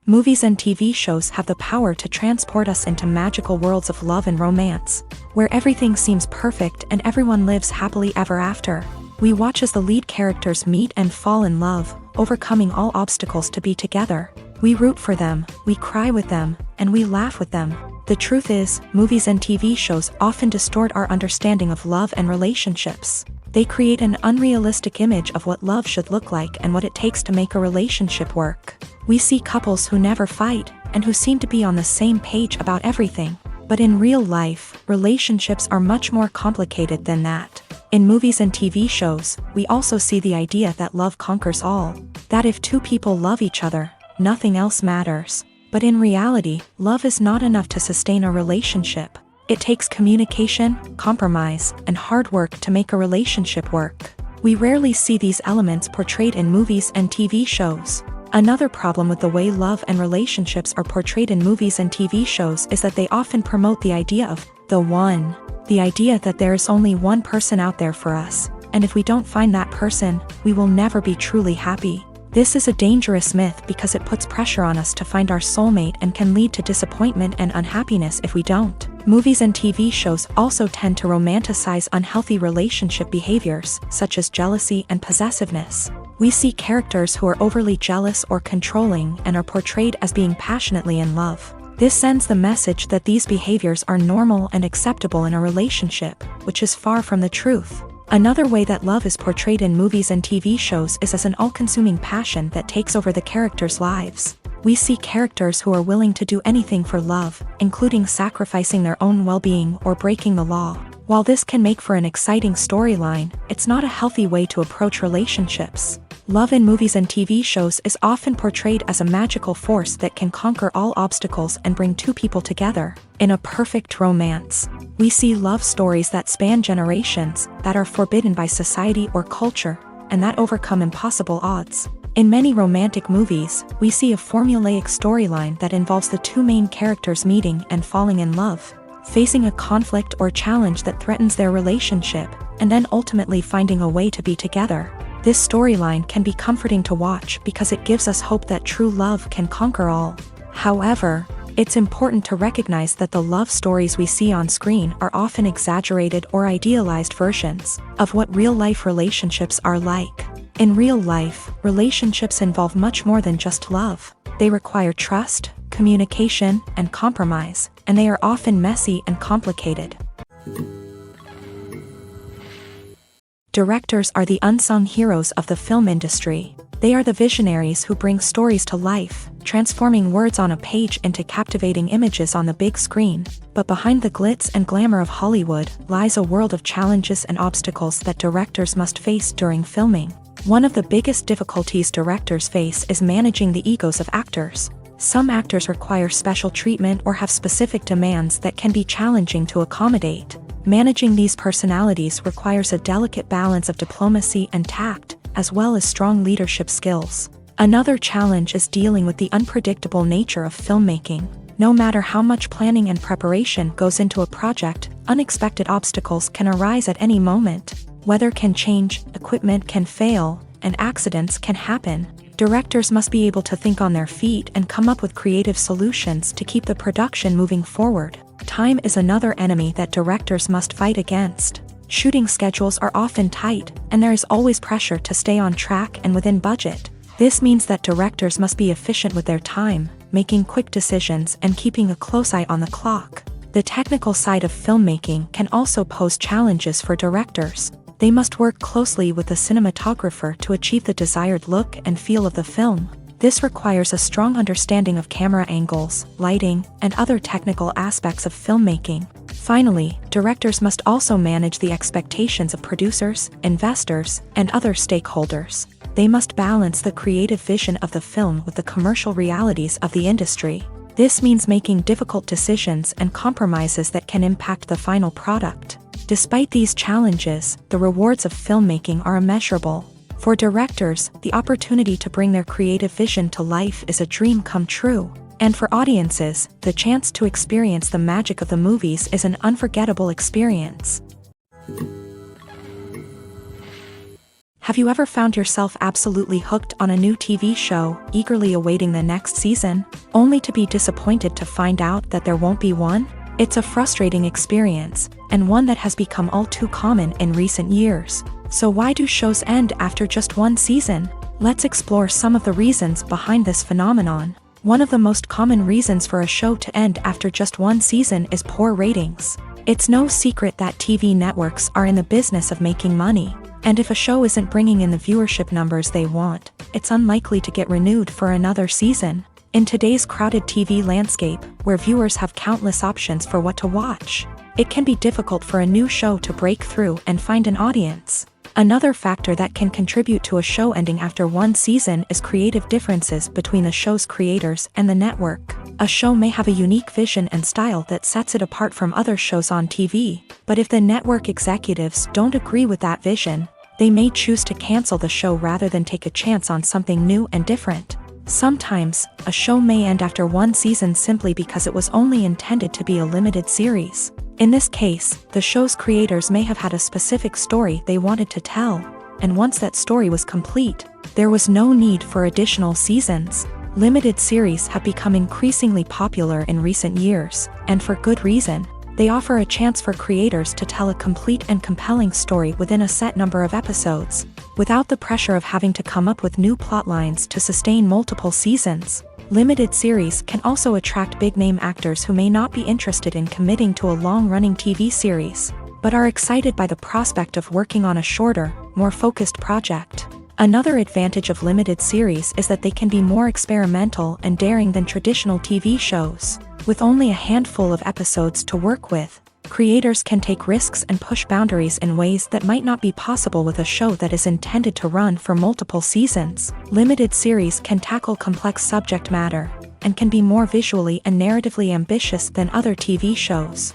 Speaker 1: Movies and TV shows have the power to transport us into magical worlds of love and romance, where everything seems perfect and everyone lives happily ever after. We watch as the lead characters meet and fall in love, overcoming all obstacles to be together. We root for them, we cry with them, and we laugh with them. The truth is, movies and TV shows often distort our understanding of love and relationships. They create an unrealistic image of what love should look like and what it takes to make a relationship work. We see couples who never fight, and who seem to be on the same page about everything. But in real life, relationships are much more complicated than that. In movies and TV shows, we also see the idea that love conquers all. That if two people love each other, nothing else matters. But in reality, love is not enough to sustain a relationship. It takes communication, compromise, and hard work to make a relationship work. We rarely see these elements portrayed in movies and TV shows. Another problem with the way love and relationships are portrayed in movies and TV shows is that they often promote the idea of the one. The idea that there is only one person out there for us, and if we don't find that person, we will never be truly happy. This is a dangerous myth because it puts pressure on us to find our soulmate and can lead to disappointment and unhappiness if we don't. Movies and TV shows also tend to romanticize unhealthy relationship behaviors, such as jealousy and possessiveness. We see characters who are overly jealous or controlling and are portrayed as being passionately in love. This sends the message that these behaviors are normal and acceptable in a relationship, which is far from the truth. Another way that love is portrayed in movies and TV shows is as an all-consuming passion that takes over the characters' lives. We see characters who are willing to do anything for love, including sacrificing their own well-being or breaking the law. While this can make for an exciting storyline, it's not a healthy way to approach relationships. Love in movies and TV shows is often portrayed as a magical force that can conquer all obstacles and bring two people together in a perfect romance. We see love stories that span generations, that are forbidden by society or culture, and that overcome impossible odds. In many romantic movies, we see a formulaic storyline that involves the two main characters meeting and falling in love, facing a conflict or challenge that threatens their relationship, and then ultimately finding a way to be together. This storyline can be comforting to watch because it gives us hope that true love can conquer all. However, it's important to recognize that the love stories we see on screen are often exaggerated or idealized versions of what real-life relationships are like. In real life, relationships involve much more than just love. They require trust, communication, and compromise, and they are often messy and complicated. Directors are the unsung heroes of the film industry. They are the visionaries who bring stories to life, transforming words on a page into captivating images on the big screen. But behind the glitz and glamour of Hollywood lies a world of challenges and obstacles that directors must face during filming. One of the biggest difficulties directors face is managing the egos of actors. Some actors require special treatment or have specific demands that can be challenging to accommodate. Managing these personalities requires a delicate balance of diplomacy and tact, as well as strong leadership skills. Another challenge is dealing with the unpredictable nature of filmmaking. No matter how much planning and preparation goes into a project, unexpected obstacles can arise at any moment. Weather can change, equipment can fail, and accidents can happen. Directors must be able to think on their feet and come up with creative solutions to keep the production moving forward. Time is another enemy that directors must fight against. Shooting schedules are often tight, and there is always pressure to stay on track and within budget. This means that directors must be efficient with their time, making quick decisions and keeping a close eye on the clock. The technical side of filmmaking can also pose challenges for directors. They must work closely with the cinematographer to achieve the desired look and feel of the film. This requires a strong understanding of camera angles, lighting, and other technical aspects of filmmaking. Finally, directors must also manage the expectations of producers, investors, and other stakeholders. They must balance the creative vision of the film with the commercial realities of the industry. This means making difficult decisions and compromises that can impact the final product. Despite these challenges, the rewards of filmmaking are immeasurable. For directors, the opportunity to bring their creative vision to life is a dream come true. And for audiences, the chance to experience the magic of the movies is an unforgettable experience. Have you ever found yourself absolutely hooked on a new TV show, eagerly awaiting the next season, only to be disappointed to find out that there won't be one? It's a frustrating experience, and one that has become all too common in recent years. So why do shows end after just one season? Let's explore some of the reasons behind this phenomenon. One of the most common reasons for a show to end after just one season is poor ratings. It's no secret that TV networks are in the business of making money, and if a show isn't bringing in the viewership numbers they want, it's unlikely to get renewed for another season. In today's crowded TV landscape, where viewers have countless options for what to watch, it can be difficult for a new show to break through and find an audience. Another factor that can contribute to a show ending after one season is creative differences between the show's creators and the network. A show may have a unique vision and style that sets it apart from other shows on TV, but if the network executives don't agree with that vision, they may choose to cancel the show rather than take a chance on something new and different. Sometimes, a show may end after one season simply because it was only intended to be a limited series. In this case, the show's creators may have had a specific story they wanted to tell, and once that story was complete, there was no need for additional seasons. Limited series have become increasingly popular in recent years, and for good reason. They offer a chance for creators to tell a complete and compelling story within a set number of episodes, without the pressure of having to come up with new plotlines to sustain multiple seasons. Limited series can also attract big-name actors who may not be interested in committing to a long-running TV series, but are excited by the prospect of working on a shorter, more focused project. Another advantage of limited series is that they can be more experimental and daring than traditional TV shows. With only a handful of episodes to work with, creators can take risks and push boundaries in ways that might not be possible with a show that is intended to run for multiple seasons. Limited series can tackle complex subject matter, and can be more visually and narratively ambitious than other TV shows.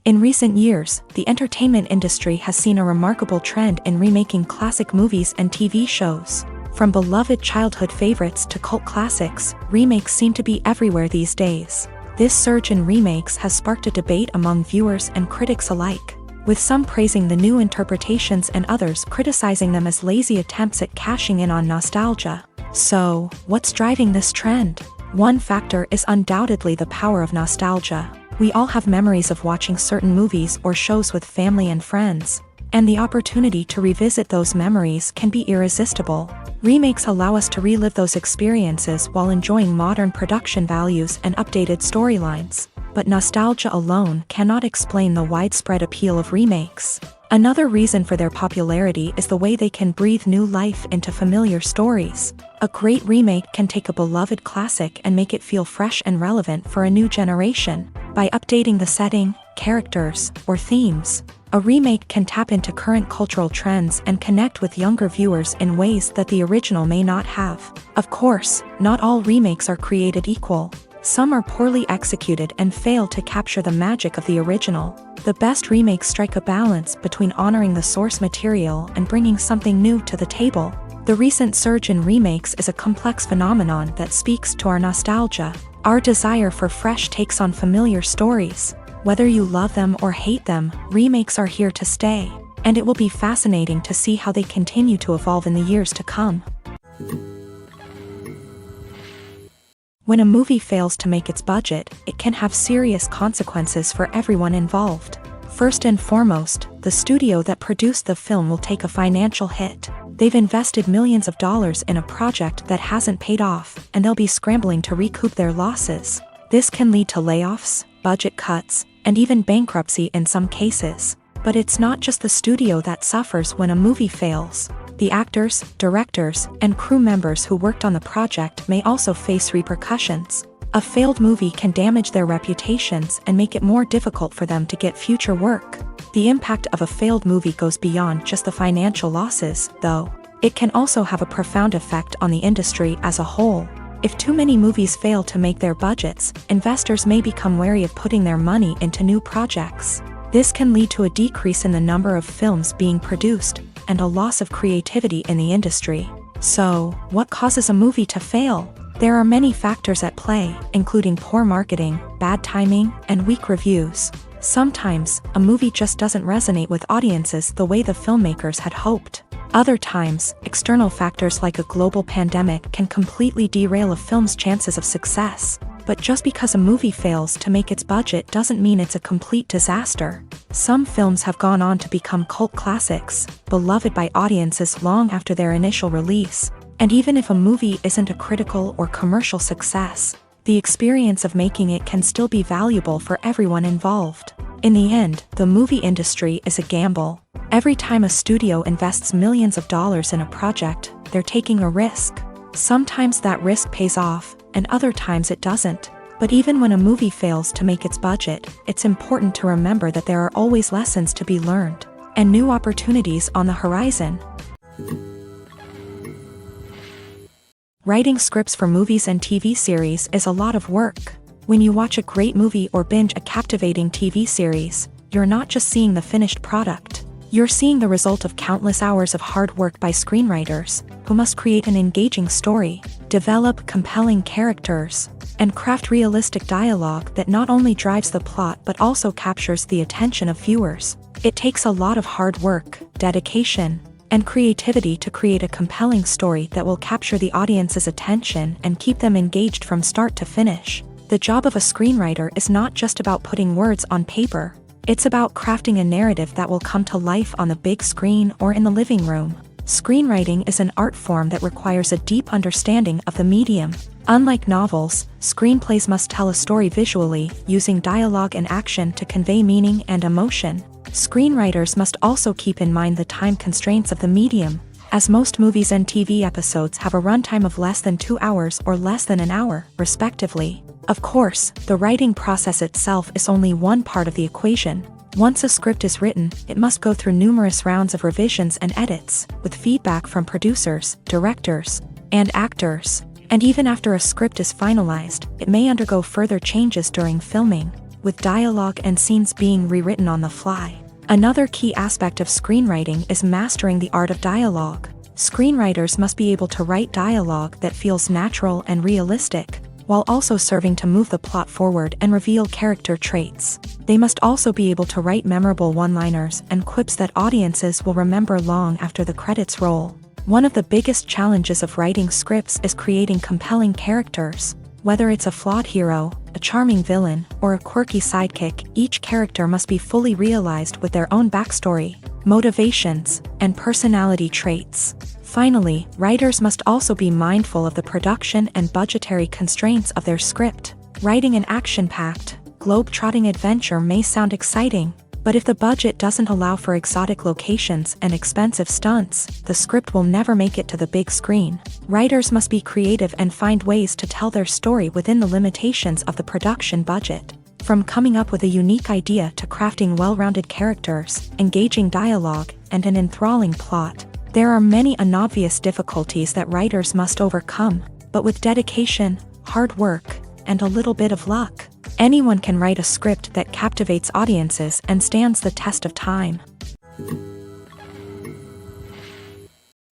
Speaker 1: In recent years, the entertainment industry has seen a remarkable trend in remaking classic movies and TV shows. From beloved childhood favorites to cult classics, remakes seem to be everywhere these days. This surge in remakes has sparked a debate among viewers and critics alike, with some praising the new interpretations and others criticizing them as lazy attempts at cashing in on nostalgia. So, what's driving this trend? One factor is undoubtedly the power of nostalgia. We all have memories of watching certain movies or shows with family and friends, and the opportunity to revisit those memories can be irresistible. Remakes allow us to relive those experiences while enjoying modern production values and updated storylines. But nostalgia alone cannot explain the widespread appeal of remakes. Another reason for their popularity is the way they can breathe new life into familiar stories. A great remake can take a beloved classic and make it feel fresh and relevant for a new generation. By updating the setting, characters, or themes, a remake can tap into current cultural trends and connect with younger viewers in ways that the original may not have. Of course, not all remakes are created equal. Some are poorly executed and fail to capture the magic of the original. The best remakes strike a balance between honoring the source material and bringing something new to the table. The recent surge in remakes is a complex phenomenon that speaks to our nostalgia, our desire for fresh takes on familiar stories. Whether you love them or hate them, remakes are here to stay, and it will be fascinating to see how they continue to evolve in the years to come. When a movie fails to make its budget, it can have serious consequences for everyone involved. First and foremost, the studio that produced the film will take a financial hit. They've invested millions of dollars in a project that hasn't paid off, and they'll be scrambling to recoup their losses. This can lead to layoffs, budget cuts, and even bankruptcy in some cases. But it's not just the studio that suffers when a movie fails. The actors, directors, and crew members who worked on the project may also face repercussions. A failed movie can damage their reputations and make it more difficult for them to get future work. The impact of a failed movie goes beyond just the financial losses, though. It can also have a profound effect on the industry as a whole. If too many movies fail to make their budgets, investors may become wary of putting their money into new projects. This can lead to a decrease in the number of films being produced, and a loss of creativity in the industry. So, what causes a movie to fail? There are many factors at play, including poor marketing, bad timing, and weak reviews. Sometimes, a movie just doesn't resonate with audiences the way the filmmakers had hoped. Other times, external factors like a global pandemic can completely derail a film's chances of success. But just because a movie fails to make its budget doesn't mean it's a complete disaster. Some films have gone on to become cult classics, beloved by audiences long after their initial release. And even if a movie isn't a critical or commercial success, the experience of making it can still be valuable for everyone involved. In the end, the movie industry is a gamble. Every time a studio invests millions of dollars in a project, they're taking a risk. Sometimes that risk pays off, and other times it doesn't. But even when a movie fails to make its budget, it's important to remember that there are always lessons to be learned, and new opportunities on the horizon. Writing scripts for movies and TV series is a lot of work. When you watch a great movie or binge a captivating TV series, you're not just seeing the finished product. You're seeing the result of countless hours of hard work by screenwriters, who must create an engaging story, develop compelling characters, and craft realistic dialogue that not only drives the plot but also captures the attention of viewers. It takes a lot of hard work, dedication, and creativity to create a compelling story that will capture the audience's attention and keep them engaged from start to finish. The job of a screenwriter is not just about putting words on paper. It's about crafting a narrative that will come to life on the big screen or in the living room. Screenwriting is an art form that requires a deep understanding of the medium. Unlike novels, screenplays must tell a story visually, using dialogue and action to convey meaning and emotion. Screenwriters must also keep in mind the time constraints of the medium, as most movies and TV episodes have a runtime of less than 2 hours or less than an hour, respectively. Of course, the writing process itself is only one part of the equation. Once a script is written, it must go through numerous rounds of revisions and edits, with feedback from producers, directors, and actors. And even after a script is finalized, it may undergo further changes during filming, with dialogue and scenes being rewritten on the fly. Another key aspect of screenwriting is mastering the art of dialogue. Screenwriters must be able to write dialogue that feels natural and realistic, while also serving to move the plot forward and reveal character traits. They must also be able to write memorable one-liners and quips that audiences will remember long after the credits roll. One of the biggest challenges of writing scripts is creating compelling characters. Whether it's a flawed hero, a charming villain, or a quirky sidekick, each character must be fully realized with their own backstory. motivations, and personality traits. Finally, writers must also be mindful of the production and budgetary constraints of their script. Writing an action-packed, globe-trotting adventure may sound exciting, but if the budget doesn't allow for exotic locations and expensive stunts, the script will never make it to the big screen. Writers must be creative and find ways to tell their story within the limitations of the production budget. From coming up with a unique idea to crafting well-rounded characters, engaging dialogue, and an enthralling plot, there are many unobvious difficulties that writers must overcome, but with dedication, hard work, and a little bit of luck, anyone can write a script that captivates audiences and stands the test of time.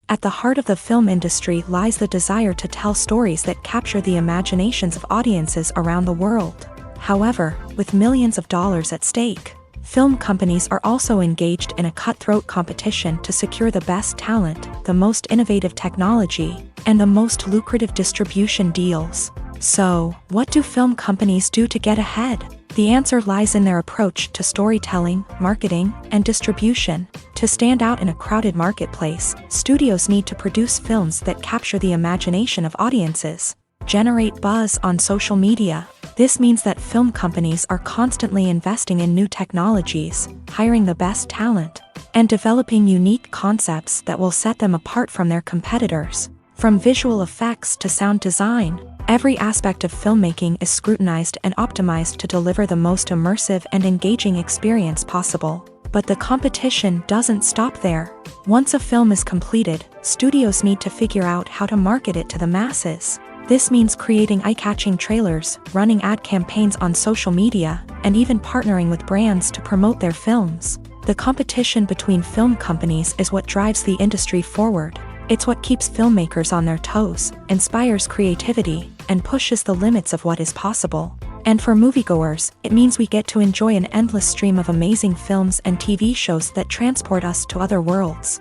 Speaker 1: At the heart of the film industry lies the desire to tell stories that capture the imaginations of audiences around the world. However, with millions of dollars at stake, film companies are also engaged in a cutthroat competition to secure the best talent, the most innovative technology, and the most lucrative distribution deals. So, what do film companies do to get ahead? The answer lies in their approach to storytelling, marketing, and distribution. To stand out in a crowded marketplace, studios need to produce films that capture the imagination of audiences, generate buzz on social media. This means that film companies are constantly investing in new technologies, hiring the best talent, and developing unique concepts that will set them apart from their competitors. From visual effects to sound design, every aspect of filmmaking is scrutinized and optimized to deliver the most immersive and engaging experience possible. But the competition doesn't stop there. Once a film is completed, studios need to figure out how to market it to the masses. This means creating eye-catching trailers, running ad campaigns on social media, and even partnering with brands to promote their films. The competition between film companies is what drives the industry forward. It's what keeps filmmakers on their toes, inspires creativity, and pushes the limits of what is possible. And for moviegoers, it means we get to enjoy an endless stream of amazing films and TV shows that transport us to other worlds.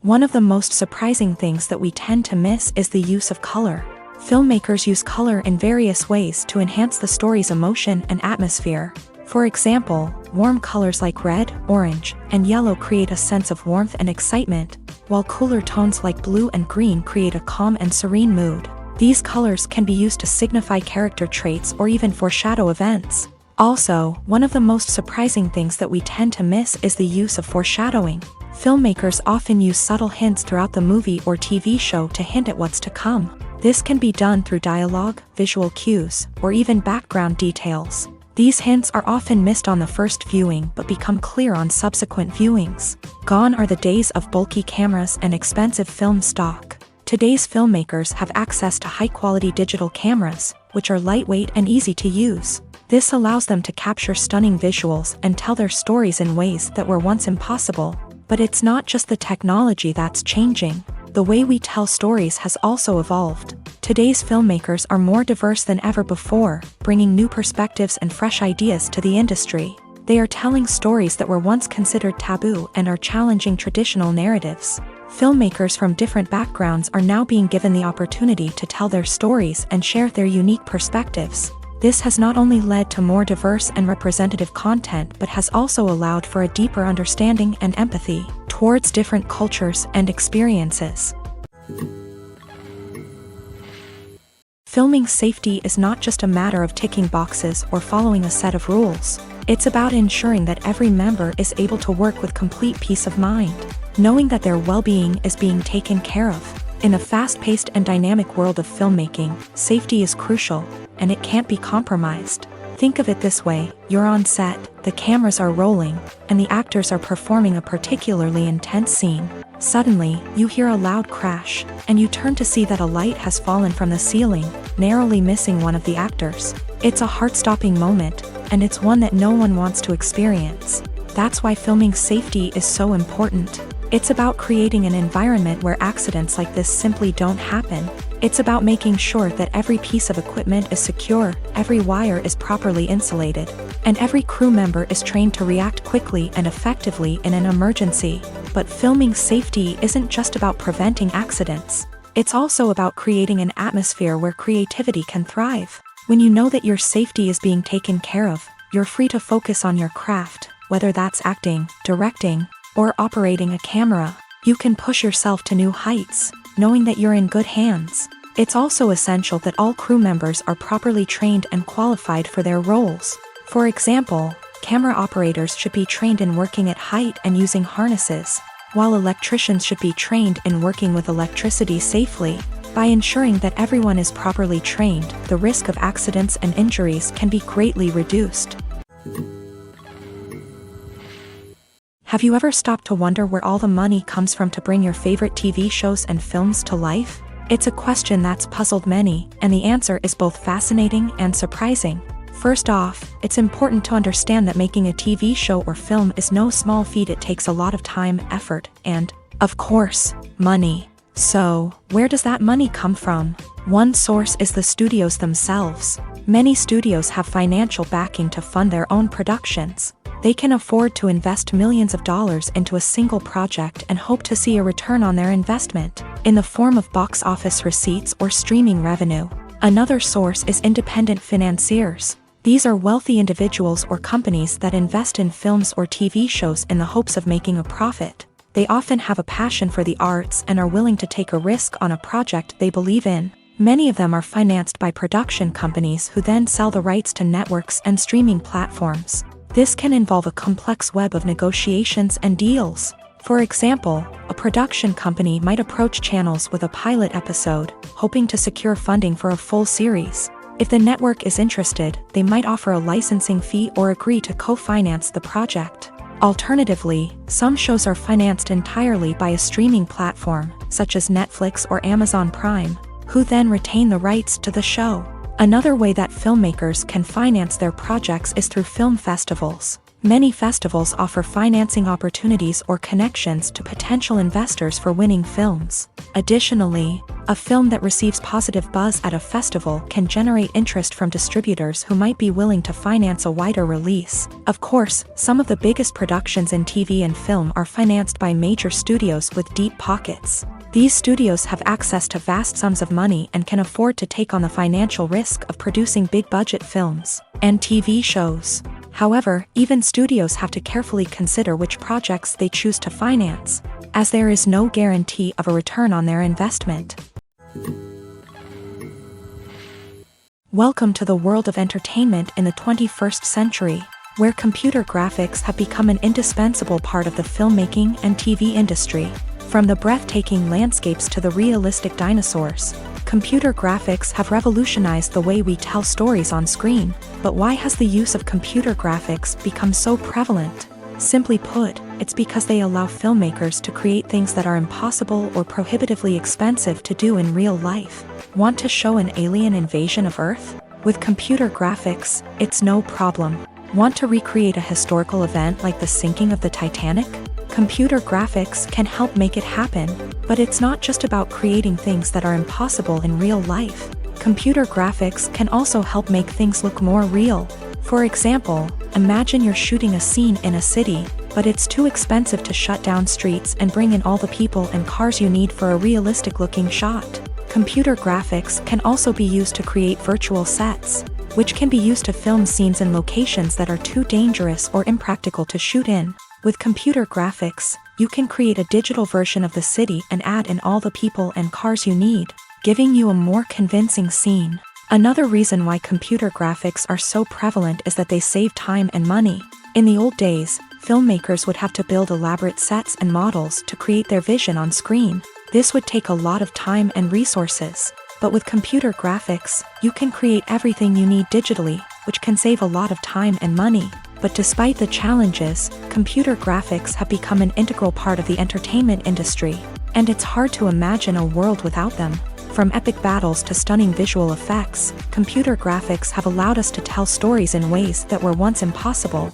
Speaker 1: One of the most surprising things that we tend to miss is the use of color. Filmmakers use color in various ways to enhance the story's emotion and atmosphere. For example, warm colors like red, orange, and yellow create a sense of warmth and excitement, while cooler tones like blue and green create a calm and serene mood. These colors can be used to signify character traits or even foreshadow events. Also, one of the most surprising things that we tend to miss is the use of foreshadowing. Filmmakers often use subtle hints throughout the movie or TV show to hint at what's to come. This can be done through dialogue, visual cues, or even background details. These hints are often missed on the first viewing but become clear on subsequent viewings. Gone are the days of bulky cameras and expensive film stock. Today's filmmakers have access to high-quality digital cameras, which are lightweight and easy to use. This allows them to capture stunning visuals and tell their stories in ways that were once impossible. But it's not just the technology that's changing. The way we tell stories has also evolved. Today's filmmakers are more diverse than ever before, bringing new perspectives and fresh ideas to the industry. They are telling stories that were once considered taboo and are challenging traditional narratives. Filmmakers from different backgrounds are now being given the opportunity to tell their stories and share their unique perspectives. This has not only led to more diverse and representative content but has also allowed for a deeper understanding and empathy towards different cultures and experiences. Filming safety is not just a matter of ticking boxes or following a set of rules. It's about ensuring that every member is able to work with complete peace of mind, knowing that their well-being is being taken care of. In a fast-paced and dynamic world of filmmaking, safety is crucial, and it can't be compromised. Think of it this way: you're on set, the cameras are rolling, and the actors are performing a particularly intense scene. Suddenly, you hear a loud crash, and you turn to see that a light has fallen from the ceiling, narrowly missing one of the actors. It's a heart-stopping moment, and it's one that no one wants to experience. That's why filming safety is so important. It's about creating an environment where accidents like this simply don't happen. It's about making sure that every piece of equipment is secure, every wire is properly insulated, and every crew member is trained to react quickly and effectively in an emergency. But filming safety isn't just about preventing accidents. It's also about creating an atmosphere where creativity can thrive. When you know that your safety is being taken care of, you're free to focus on your craft, whether that's acting, directing, or operating a camera. You can push yourself to new heights, knowing that you're in good hands. It's also essential that all crew members are properly trained and qualified for their roles. For example, camera operators should be trained in working at height and using harnesses, while electricians should be trained in working with electricity safely. By ensuring that everyone is properly trained, the risk of accidents and injuries can be greatly reduced. Have you ever stopped to wonder where all the money comes from to bring your favorite TV shows and films to life? It's a question that's puzzled many, and the answer is both fascinating and surprising. First off, it's important to understand that making a TV show or film is no small feat. It takes a lot of time, effort, and, of course, money. So, where does that money come from? One source is the studios themselves. Many studios have financial backing to fund their own productions. They can afford to invest millions of dollars into a single project and hope to see a return on their investment, in the form of box office receipts or streaming revenue. Another source is independent financiers. These are wealthy individuals or companies that invest in films or TV shows in the hopes of making a profit. They often have a passion for the arts and are willing to take a risk on a project they believe in. Many of them are financed by production companies who then sell the rights to networks and streaming platforms. This can involve a complex web of negotiations and deals. For example, a production company might approach channels with a pilot episode, hoping to secure funding for a full series. If the network is interested, they might offer a licensing fee or agree to co-finance the project. Alternatively, some shows are financed entirely by a streaming platform, such as Netflix or Amazon Prime, who then retain the rights to the show. Another way that filmmakers can finance their projects is through film festivals. Many festivals offer financing opportunities or connections to potential investors for winning films. Additionally, a film that receives positive buzz at a festival can generate interest from distributors who might be willing to finance a wider release. Of course, some of the biggest productions in TV and film are financed by major studios with deep pockets. These studios have access to vast sums of money and can afford to take on the financial risk of producing big-budget films and TV shows. However, even studios have to carefully consider which projects they choose to finance, as there is no guarantee of a return on their investment. Welcome to the world of entertainment in the 21st century, where computer graphics have become an indispensable part of the filmmaking and TV industry. From the breathtaking landscapes to the realistic dinosaurs, computer graphics have revolutionized the way we tell stories on screen. But why has the use of computer graphics become so prevalent? Simply put, it's because they allow filmmakers to create things that are impossible or prohibitively expensive to do in real life. Want to show an alien invasion of Earth? With computer graphics, it's no problem. Want to recreate a historical event like the sinking of the Titanic? Computer graphics can help make it happen, but it's not just about creating things that are impossible in real life. Computer graphics can also help make things look more real. For example, imagine you're shooting a scene in a city, but it's too expensive to shut down streets and bring in all the people and cars you need for a realistic-looking shot. Computer graphics can also be used to create virtual sets, which can be used to film scenes in locations that are too dangerous or impractical to shoot in. With computer graphics, you can create a digital version of the city and add in all the people and cars you need, giving you a more convincing scene. Another reason why computer graphics are so prevalent is that they save time and money. In the old days, filmmakers would have to build elaborate sets and models to create their vision on screen. This would take a lot of time and resources. But with computer graphics, you can create everything you need digitally, which can save a lot of time and money. But despite the challenges, computer graphics have become an integral part of the entertainment industry, and it's hard to imagine a world without them. From epic battles to stunning visual effects, computer graphics have allowed us to tell stories in ways that were once impossible.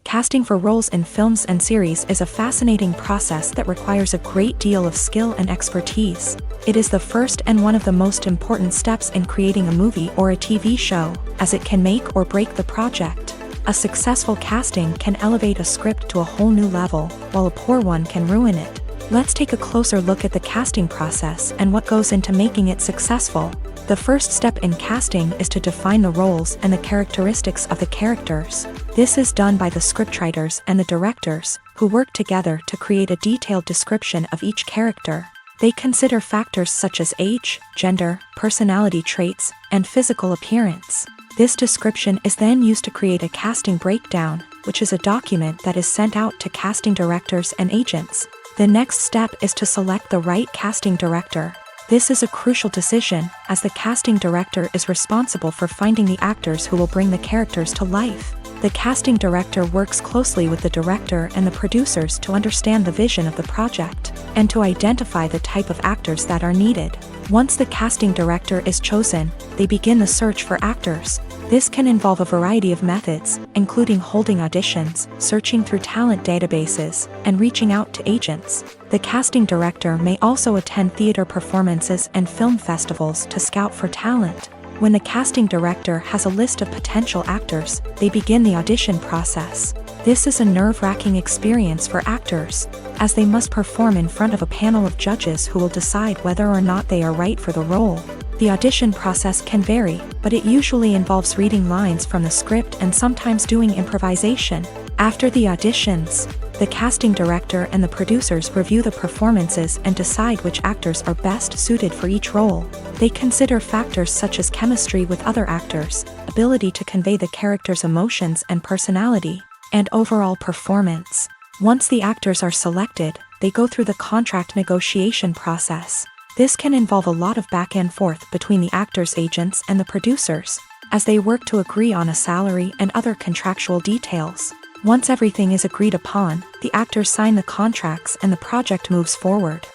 Speaker 1: Casting for roles in films and series is a fascinating process that requires a great deal of skill and expertise. It is the first and one of the most important steps in creating a movie or a TV show, as it can make or break the project. A successful casting can elevate a script to a whole new level, while a poor one can ruin it. Let's take a closer look at the casting process and what goes into making it successful. The first step in casting is to define the roles and the characteristics of the characters. This is done by the scriptwriters and the directors, who work together to create a detailed description of each character. They consider factors such as age, gender, personality traits, and physical appearance. This description is then used to create a casting breakdown, which is a document that is sent out to casting directors and agents. The next step is to select the right casting director. This is a crucial decision, as the casting director is responsible for finding the actors who will bring the characters to life. The casting director works closely with the director and the producers to understand the vision of the project, and to identify the type of actors that are needed. Once the casting director is chosen, they begin the search for actors. This can involve a variety of methods, including holding auditions, searching through talent databases, and reaching out to agents. The casting director may also attend theater performances and film festivals to scout for talent. When the casting director has a list of potential actors, they begin the audition process. This is a nerve-wracking experience for actors, as they must perform in front of a panel of judges who will decide whether or not they are right for the role. The audition process can vary, but it usually involves reading lines from the script and sometimes doing improvisation. After the auditions, the casting director and the producers review the performances and decide which actors are best suited for each role. They consider factors such as chemistry with other actors, ability to convey the character's emotions and personality, and overall performance. Once the actors are selected, they go through the contract negotiation process. This can involve a lot of back and forth between the actors' agents and the producers, as they work to agree on a salary and other contractual details. Once everything is agreed upon, the actors sign the contracts and the project moves forward.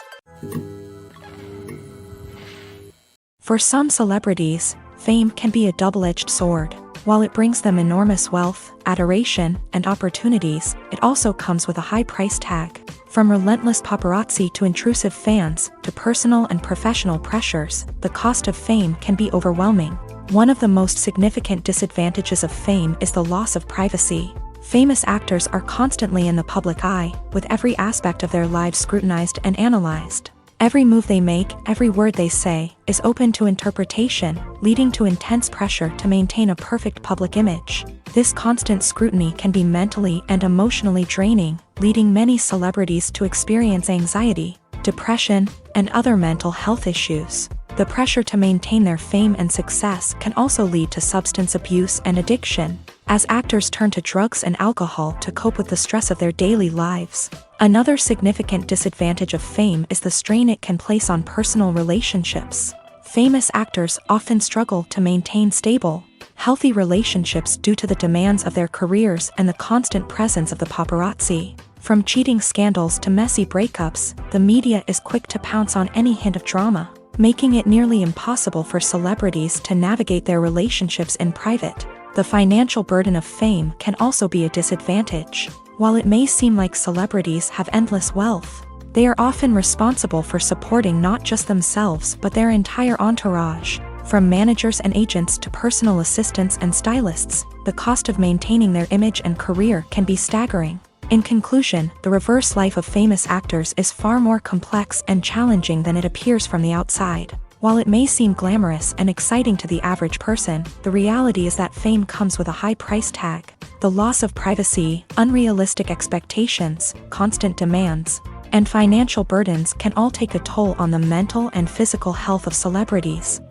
Speaker 1: For some celebrities, fame can be a double-edged sword. While it brings them enormous wealth, adoration, and opportunities, it also comes with a high price tag. From relentless paparazzi to intrusive fans, to personal and professional pressures, the cost of fame can be overwhelming. One of the most significant disadvantages of fame is the loss of privacy. Famous actors are constantly in the public eye, with every aspect of their lives scrutinized and analyzed. Every move they make, every word they say, is open to interpretation, leading to intense pressure to maintain a perfect public image. This constant scrutiny can be mentally and emotionally draining, leading many celebrities to experience anxiety, depression, and other mental health issues. The pressure to maintain their fame and success can also lead to substance abuse and addiction, as actors turn to drugs and alcohol to cope with the stress of their daily lives. Another significant disadvantage of fame is the strain it can place on personal relationships. Famous actors often struggle to maintain stable, healthy relationships due to the demands of their careers and the constant presence of the paparazzi. From cheating scandals to messy breakups, the media is quick to pounce on any hint of drama, making it nearly impossible for celebrities to navigate their relationships in private. The financial burden of fame can also be a disadvantage. While it may seem like celebrities have endless wealth, they are often responsible for supporting not just themselves but their entire entourage. From managers and agents to personal assistants and stylists, the cost of maintaining their image and career can be staggering. In conclusion, the reverse life of famous actors is far more complex and challenging than it appears from the outside. While it may seem glamorous and exciting to the average person, the reality is that fame comes with a high price tag. The loss of privacy, unrealistic expectations, constant demands, and financial burdens can all take a toll on the mental and physical health of celebrities.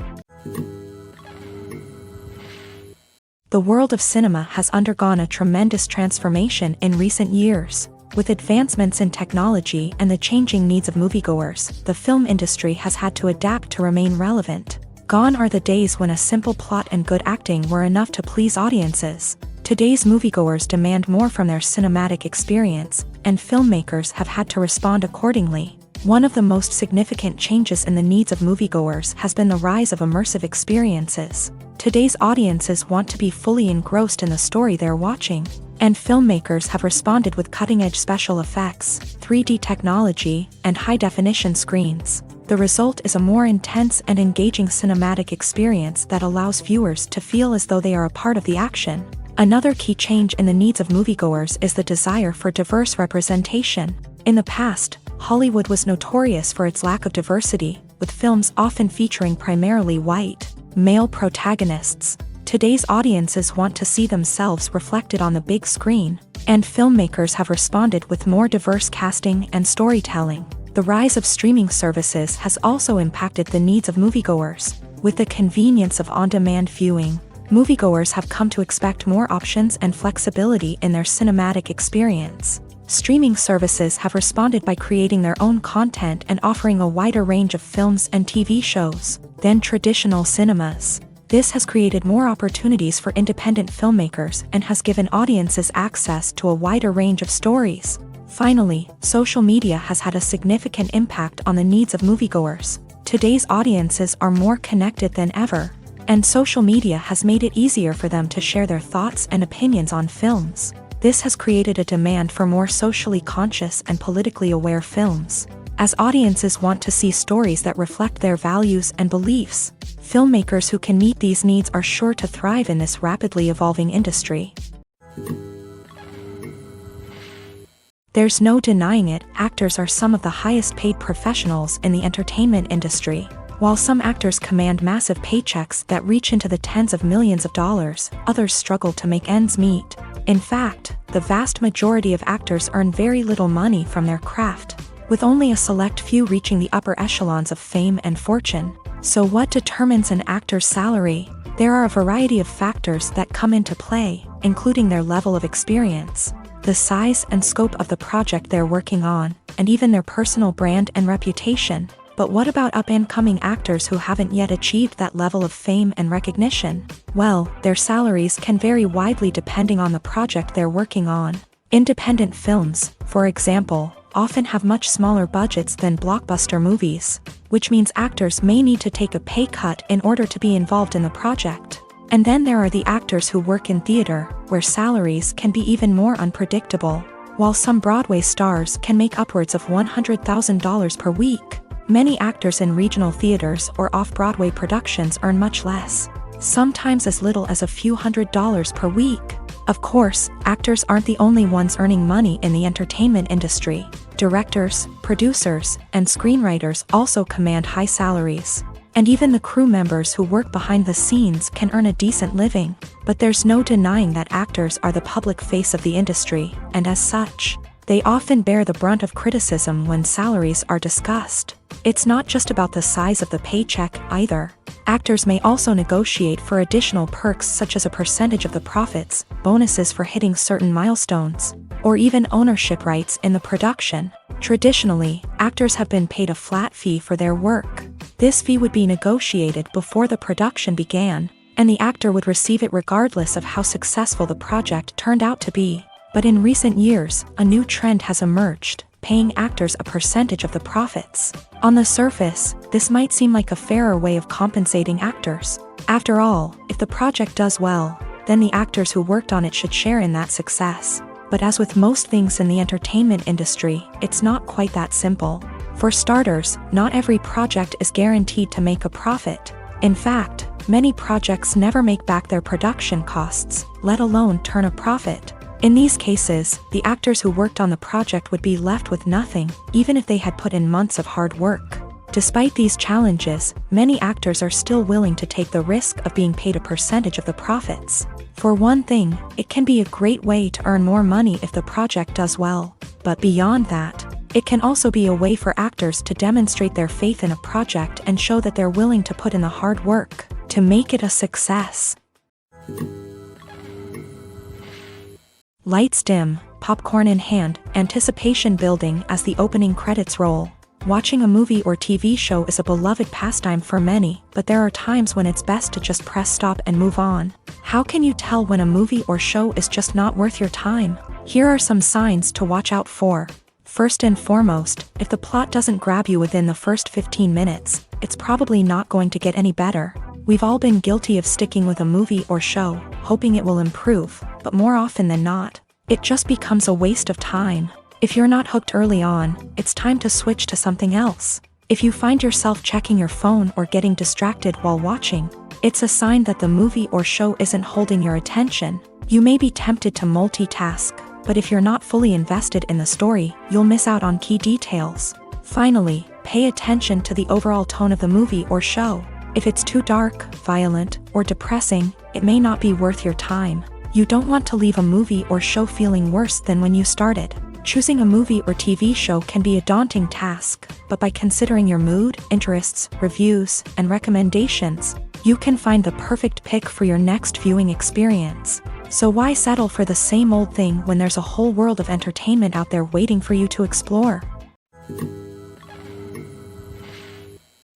Speaker 1: The world of cinema has undergone a tremendous transformation in recent years. With advancements in technology and the changing needs of moviegoers, the film industry has had to adapt to remain relevant. Gone are the days when a simple plot and good acting were enough to please audiences. Today's moviegoers demand more from their cinematic experience, and filmmakers have had to respond accordingly. One of the most significant changes in the needs of moviegoers has been the rise of immersive experiences. Today's audiences want to be fully engrossed in the story they're watching, and filmmakers have responded with cutting-edge special effects, 3D technology, and high-definition screens. The result is a more intense and engaging cinematic experience that allows viewers to feel as though they are a part of the action. Another key change in the needs of moviegoers is the desire for diverse representation. In the past, Hollywood was notorious for its lack of diversity, with films often featuring primarily white, male protagonists. Today's audiences want to see themselves reflected on the big screen, and filmmakers have responded with more diverse casting and storytelling. The rise of streaming services has also impacted the needs of moviegoers. With the convenience of on-demand viewing, moviegoers have come to expect more options and flexibility in their cinematic experience. Streaming services have responded by creating their own content and offering a wider range of films and TV shows than traditional cinemas. This has created more opportunities for independent filmmakers and has given audiences access to a wider range of stories. Finally, social media has had a significant impact on the needs of moviegoers. Today's audiences are more connected than ever, and social media has made it easier for them to share their thoughts and opinions on films. This has created a demand for more socially conscious and politically aware films. As audiences want to see stories that reflect their values and beliefs, filmmakers who can meet these needs are sure to thrive in this rapidly evolving industry. There's no denying it, actors are some of the highest paid professionals in the entertainment industry. While some actors command massive paychecks that reach into the tens of millions of dollars, others struggle to make ends meet. In fact, the vast majority of actors earn very little money from their craft, with only a select few reaching the upper echelons of fame and fortune. So what determines an actor's salary? There are a variety of factors that come into play, including their level of experience, the size and scope of the project they're working on, and even their personal brand and reputation. But what about up-and-coming actors who haven't yet achieved that level of fame and recognition? Well, their salaries can vary widely depending on the project they're working on. Independent films, for example, often have much smaller budgets than blockbuster movies, which means actors may need to take a pay cut in order to be involved in the project. And then there are the actors who work in theater, where salaries can be even more unpredictable. While some Broadway stars can make upwards of $100,000 per week, many actors in regional theaters or off-Broadway productions earn much less, sometimes as little as a few $100s per week. Of course, actors aren't the only ones earning money in the entertainment industry. Directors, producers, and screenwriters also command high salaries. And even the crew members who work behind the scenes can earn a decent living. But there's no denying that actors are the public face of the industry, and as such, they often bear the brunt of criticism when salaries are discussed. It's not just about the size of the paycheck, either. Actors may also negotiate for additional perks such as a percentage of the profits, bonuses for hitting certain milestones, or even ownership rights in the production. Traditionally, actors have been paid a flat fee for their work. This fee would be negotiated before the production began, and the actor would receive it regardless of how successful the project turned out to be. But in recent years, a new trend has emerged, paying actors a percentage of the profits. On the surface, this might seem like a fairer way of compensating actors. After all, if the project does well, then the actors who worked on it should share in that success. But as with most things in the entertainment industry, it's not quite that simple. For starters, not every project is guaranteed to make a profit. In fact, many projects never make back their production costs, let alone turn a profit. In these cases, the actors who worked on the project would be left with nothing, even if they had put in months of hard work. Despite these challenges, many actors are still willing to take the risk of being paid a percentage of the profits. For one thing, it can be a great way to earn more money if the project does well. But beyond that, it can also be a way for actors to demonstrate their faith in a project and show that they're willing to put in the hard work to make it a success. Lights dim, popcorn in hand, anticipation building as the opening credits roll. Watching a movie or TV show is a beloved pastime for many, but there are times when it's best to just press stop and move on. How can you tell when a movie or show is just not worth your time? Here are some signs to watch out for. First and foremost, if the plot doesn't grab you within the first 15 minutes, it's probably not going to get any better. We've all been guilty of sticking with a movie or show, hoping it will improve, but more often than not, it just becomes a waste of time. If you're not hooked early on, it's time to switch to something else. If you find yourself checking your phone or getting distracted while watching, it's a sign that the movie or show isn't holding your attention. You may be tempted to multitask, but if you're not fully invested in the story, you'll miss out on key details. Finally, pay attention to the overall tone of the movie or show. If it's too dark, violent, or depressing, it may not be worth your time. You don't want to leave a movie or show feeling worse than when you started. Choosing a movie or TV show can be a daunting task, but by considering your mood, interests, reviews, and recommendations, you can find the perfect pick for your next viewing experience. So why settle for the same old thing when there's a whole world of entertainment out there waiting for you to explore?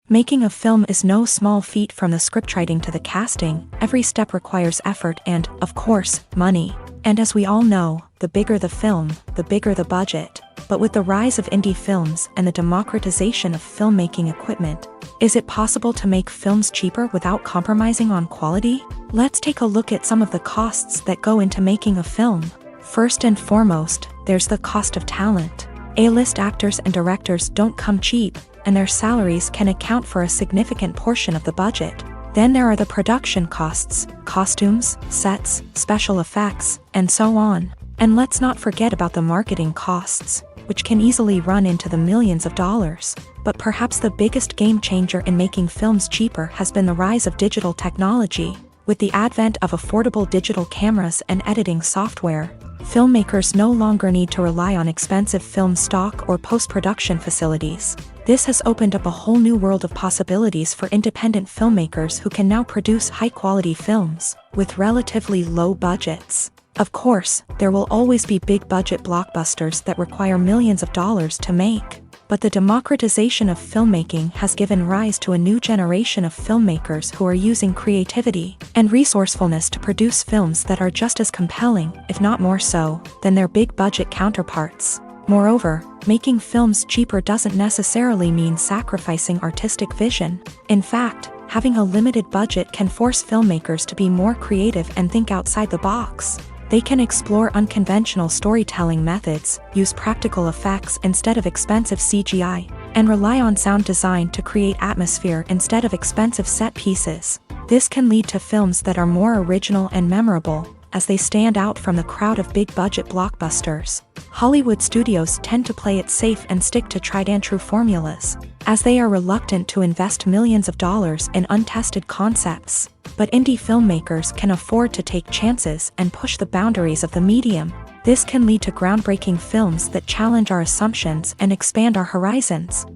Speaker 1: Making a film is no small feat. From the scriptwriting to the casting, every step requires effort and, of course, money. And as we all know, the bigger the film, the bigger the budget. But with the rise of indie films and the democratization of filmmaking equipment, is it possible to make films cheaper without compromising on quality? Let's take a look at some of the costs that go into making a film. First and foremost, there's the cost of talent. A-list actors and directors don't come cheap, and their salaries can account for a significant portion of the budget. Then there are the production costs, costumes, sets, special effects, and so on. And let's not forget about the marketing costs, which can easily run into the millions of dollars. But perhaps the biggest game changer in making films cheaper has been the rise of digital technology. With the advent of affordable digital cameras and editing software, filmmakers no longer need to rely on expensive film stock or post-production facilities. This has opened up a whole new world of possibilities for independent filmmakers who can now produce high-quality films with relatively low budgets. Of course, there will always be big-budget blockbusters that require millions of dollars to make. But the democratization of filmmaking has given rise to a new generation of filmmakers who are using creativity and resourcefulness to produce films that are just as compelling, if not more so, than their big-budget counterparts. Moreover, making films cheaper doesn't necessarily mean sacrificing artistic vision. In fact, having a limited budget can force filmmakers to be more creative and think outside the box. They can explore unconventional storytelling methods, use practical effects instead of expensive CGI, and rely on sound design to create atmosphere instead of expensive set pieces. This can lead to films that are more original and memorable, as they stand out from the crowd of big-budget blockbusters. Hollywood studios tend to play it safe and stick to tried-and-true formulas, as they are reluctant to invest millions of dollars in untested concepts. But indie filmmakers can afford to take chances and push the boundaries of the medium. This can lead to groundbreaking films that challenge our assumptions and expand our horizons.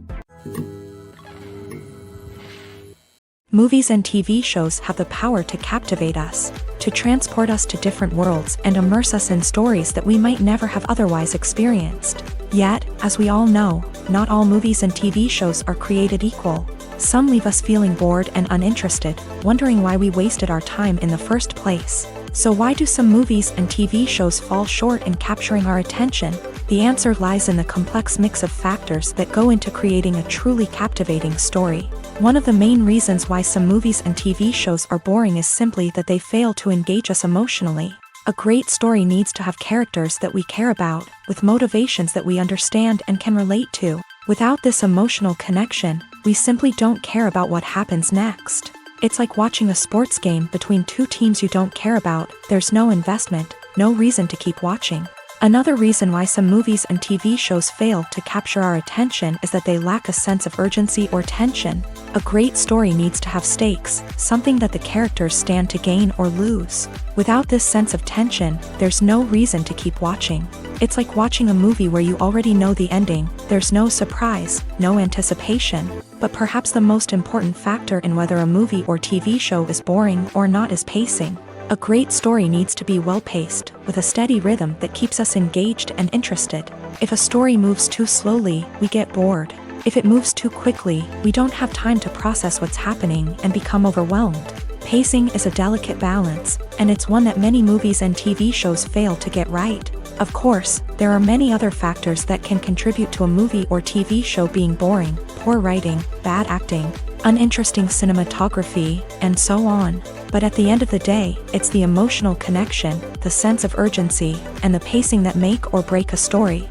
Speaker 1: Movies and TV shows have the power to captivate us, to transport us to different worlds and immerse us in stories that we might never have otherwise experienced. Yet, as we all know, not all movies and TV shows are created equal. Some leave us feeling bored and uninterested, wondering why we wasted our time in the first place. So why do some movies and TV shows fall short in capturing our attention? The answer lies in the complex mix of factors that go into creating a truly captivating story. One of the main reasons why some movies and TV shows are boring is simply that they fail to engage us emotionally. A great story needs to have characters that we care about, with motivations that we understand and can relate to. Without this emotional connection, we simply don't care about what happens next. It's like watching a sports game between two teams you don't care about. There's no investment, no reason to keep watching. Another reason why some movies and TV shows fail to capture our attention is that they lack a sense of urgency or tension. A great story needs to have stakes, something that the characters stand to gain or lose. Without this sense of tension, there's no reason to keep watching. It's like watching a movie where you already know the ending. There's no surprise, no anticipation. But perhaps the most important factor in whether a movie or TV show is boring or not is pacing. A great story needs to be well-paced, with a steady rhythm that keeps us engaged and interested. If a story moves too slowly, we get bored. If it moves too quickly, we don't have time to process what's happening and become overwhelmed. Pacing is a delicate balance, and it's one that many movies and TV shows fail to get right. Of course, there are many other factors that can contribute to a movie or TV show being boring: poor writing, bad acting, uninteresting cinematography, and so on. But at the end of the day, it's the emotional connection, the sense of urgency, and the pacing that make or break a story.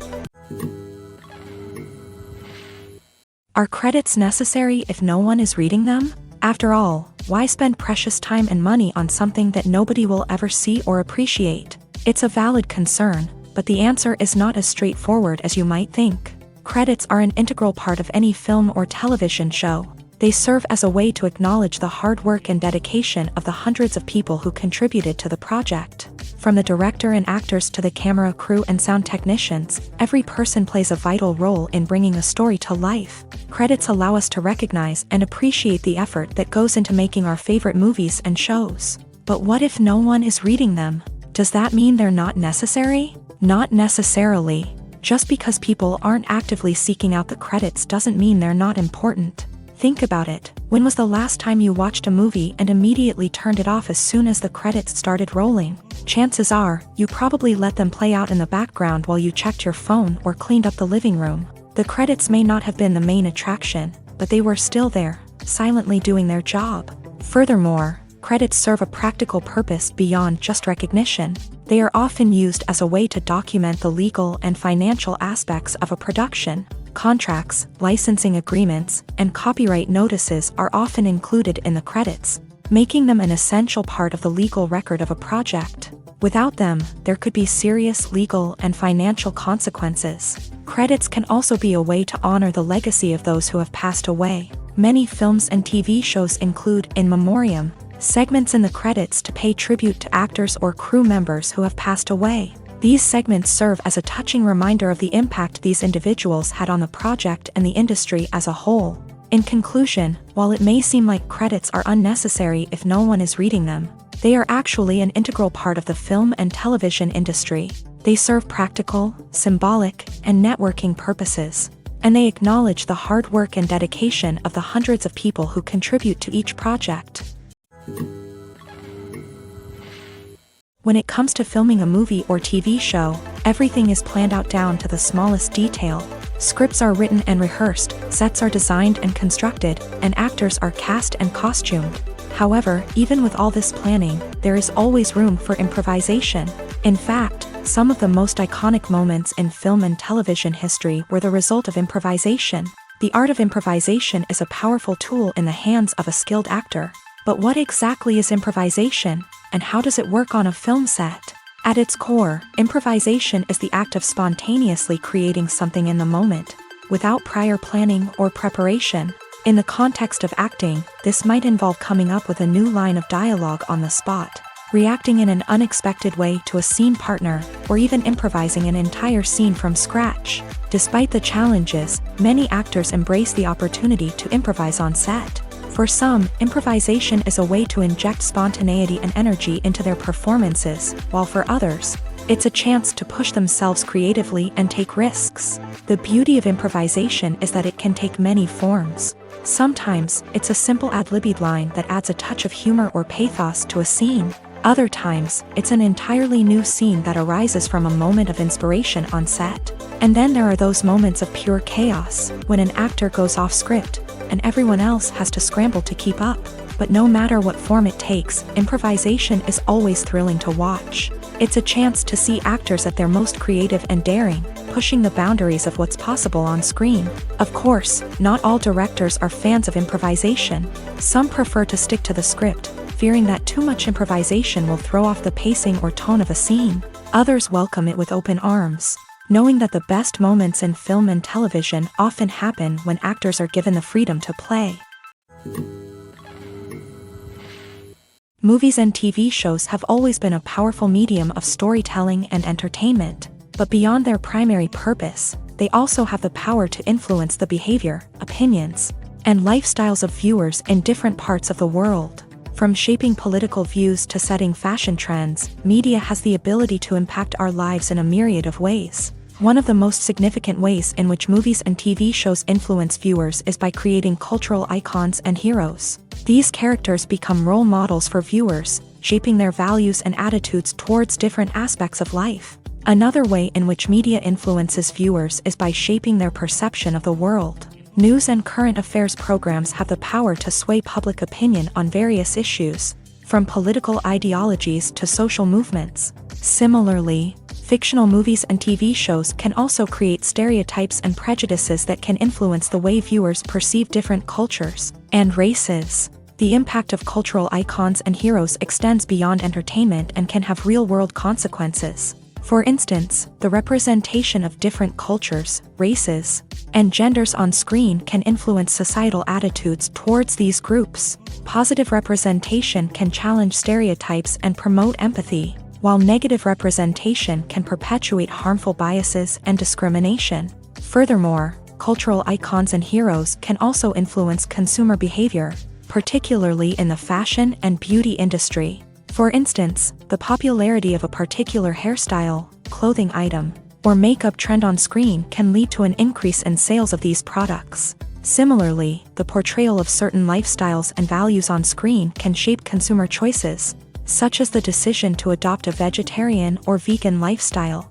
Speaker 1: Are credits necessary if no one is reading them? After all, why spend precious time and money on something that nobody will ever see or appreciate? It's a valid concern, But the answer is not as straightforward as you might think. Credits are an integral part of any film or television show. They serve as a way to acknowledge the hard work and dedication of the hundreds of people who contributed to the project. From the director and actors to the camera crew and sound technicians, every person plays a vital role in bringing a story to life. Credits allow us to recognize and appreciate the effort that goes into making our favorite movies and shows. But what if no one is reading them? Does that mean they're not necessary? Not necessarily. Just because people aren't actively seeking out the credits doesn't mean they're not important. Think about it. When was the last time you watched a movie and immediately turned it off as soon as the credits started rolling? Chances are, you probably let them play out in the background while you checked your phone or cleaned up the living room. The credits may not have been the main attraction, but they were still there, silently doing their job. Furthermore, credits serve a practical purpose beyond just recognition. They are often used as a way to document the legal and financial aspects of a production. Contracts, licensing agreements, and copyright notices are often included in the credits, making them an essential part of the legal record of a project. Without them, there could be serious legal and financial consequences. Credits can also be a way to honor the legacy of those who have passed away. Many films and TV shows include in memoriam segments in the credits to pay tribute to actors or crew members who have passed away. These segments serve as a touching reminder of the impact these individuals had on the project and the industry as a whole. In conclusion, while it may seem like credits are unnecessary if no one is reading them, they are actually an integral part of the film and television industry. They serve practical, symbolic, and networking purposes, and they acknowledge the hard work and dedication of the hundreds of people who contribute to each project. When it comes to filming a movie or TV show, everything is planned out down to the smallest detail. Scripts are written and rehearsed, sets are designed and constructed, and actors are cast and costumed. However, even with all this planning, there is always room for improvisation. In fact, some of the most iconic moments in film and television history were the result of improvisation. The art of improvisation is a powerful tool in the hands of a skilled actor. But what exactly is improvisation, and how does it work on a film set? At its core, improvisation is the act of spontaneously creating something in the moment, without prior planning or preparation. In the context of acting, this might involve coming up with a new line of dialogue on the spot, reacting in an unexpected way to a scene partner, or even improvising an entire scene from scratch. Despite the challenges, many actors embrace the opportunity to improvise on set. For some, improvisation is a way to inject spontaneity and energy into their performances, while for others, it's a chance to push themselves creatively and take risks. The beauty of improvisation is that it can take many forms. Sometimes, it's a simple ad-libbed line that adds a touch of humor or pathos to a scene. Other times, it's an entirely new scene that arises from a moment of inspiration on set. And then there are those moments of pure chaos, when an actor goes off script, and everyone else has to scramble to keep up. But no matter what form it takes, improvisation is always thrilling to watch. It's a chance to see actors at their most creative and daring, pushing the boundaries of what's possible on screen. Of course, not all directors are fans of improvisation. Some prefer to stick to the script, fearing that too much improvisation will throw off the pacing or tone of a scene. Others welcome it with open arms, knowing that the best moments in film and television often happen when actors are given the freedom to play. Movies and TV shows have always been a powerful medium of storytelling and entertainment, but beyond their primary purpose, they also have the power to influence the behavior, opinions, and lifestyles of viewers in different parts of the world. From shaping political views to setting fashion trends, media has the ability to impact our lives in a myriad of ways. One of the most significant ways in which movies and TV shows influence viewers is by creating cultural icons and heroes. These characters become role models for viewers, shaping their values and attitudes towards different aspects of life. Another way in which media influences viewers is by shaping their perception of the world. News and current affairs programs have the power to sway public opinion on various issues, from political ideologies to social movements. Similarly, fictional movies and TV shows can also create stereotypes and prejudices that can influence the way viewers perceive different cultures and races. The impact of cultural icons and heroes extends beyond entertainment and can have real-world consequences. For instance, the representation of different cultures, races, and genders on screen can influence societal attitudes towards these groups. Positive representation can challenge stereotypes and promote empathy, while negative representation can perpetuate harmful biases and discrimination. Furthermore, cultural icons and heroes can also influence consumer behavior, particularly in the fashion and beauty industry. For instance, the popularity of a particular hairstyle, clothing item, or makeup trend on screen can lead to an increase in sales of these products. Similarly, the portrayal of certain lifestyles and values on screen can shape consumer choices, such as the decision to adopt a vegetarian or vegan lifestyle.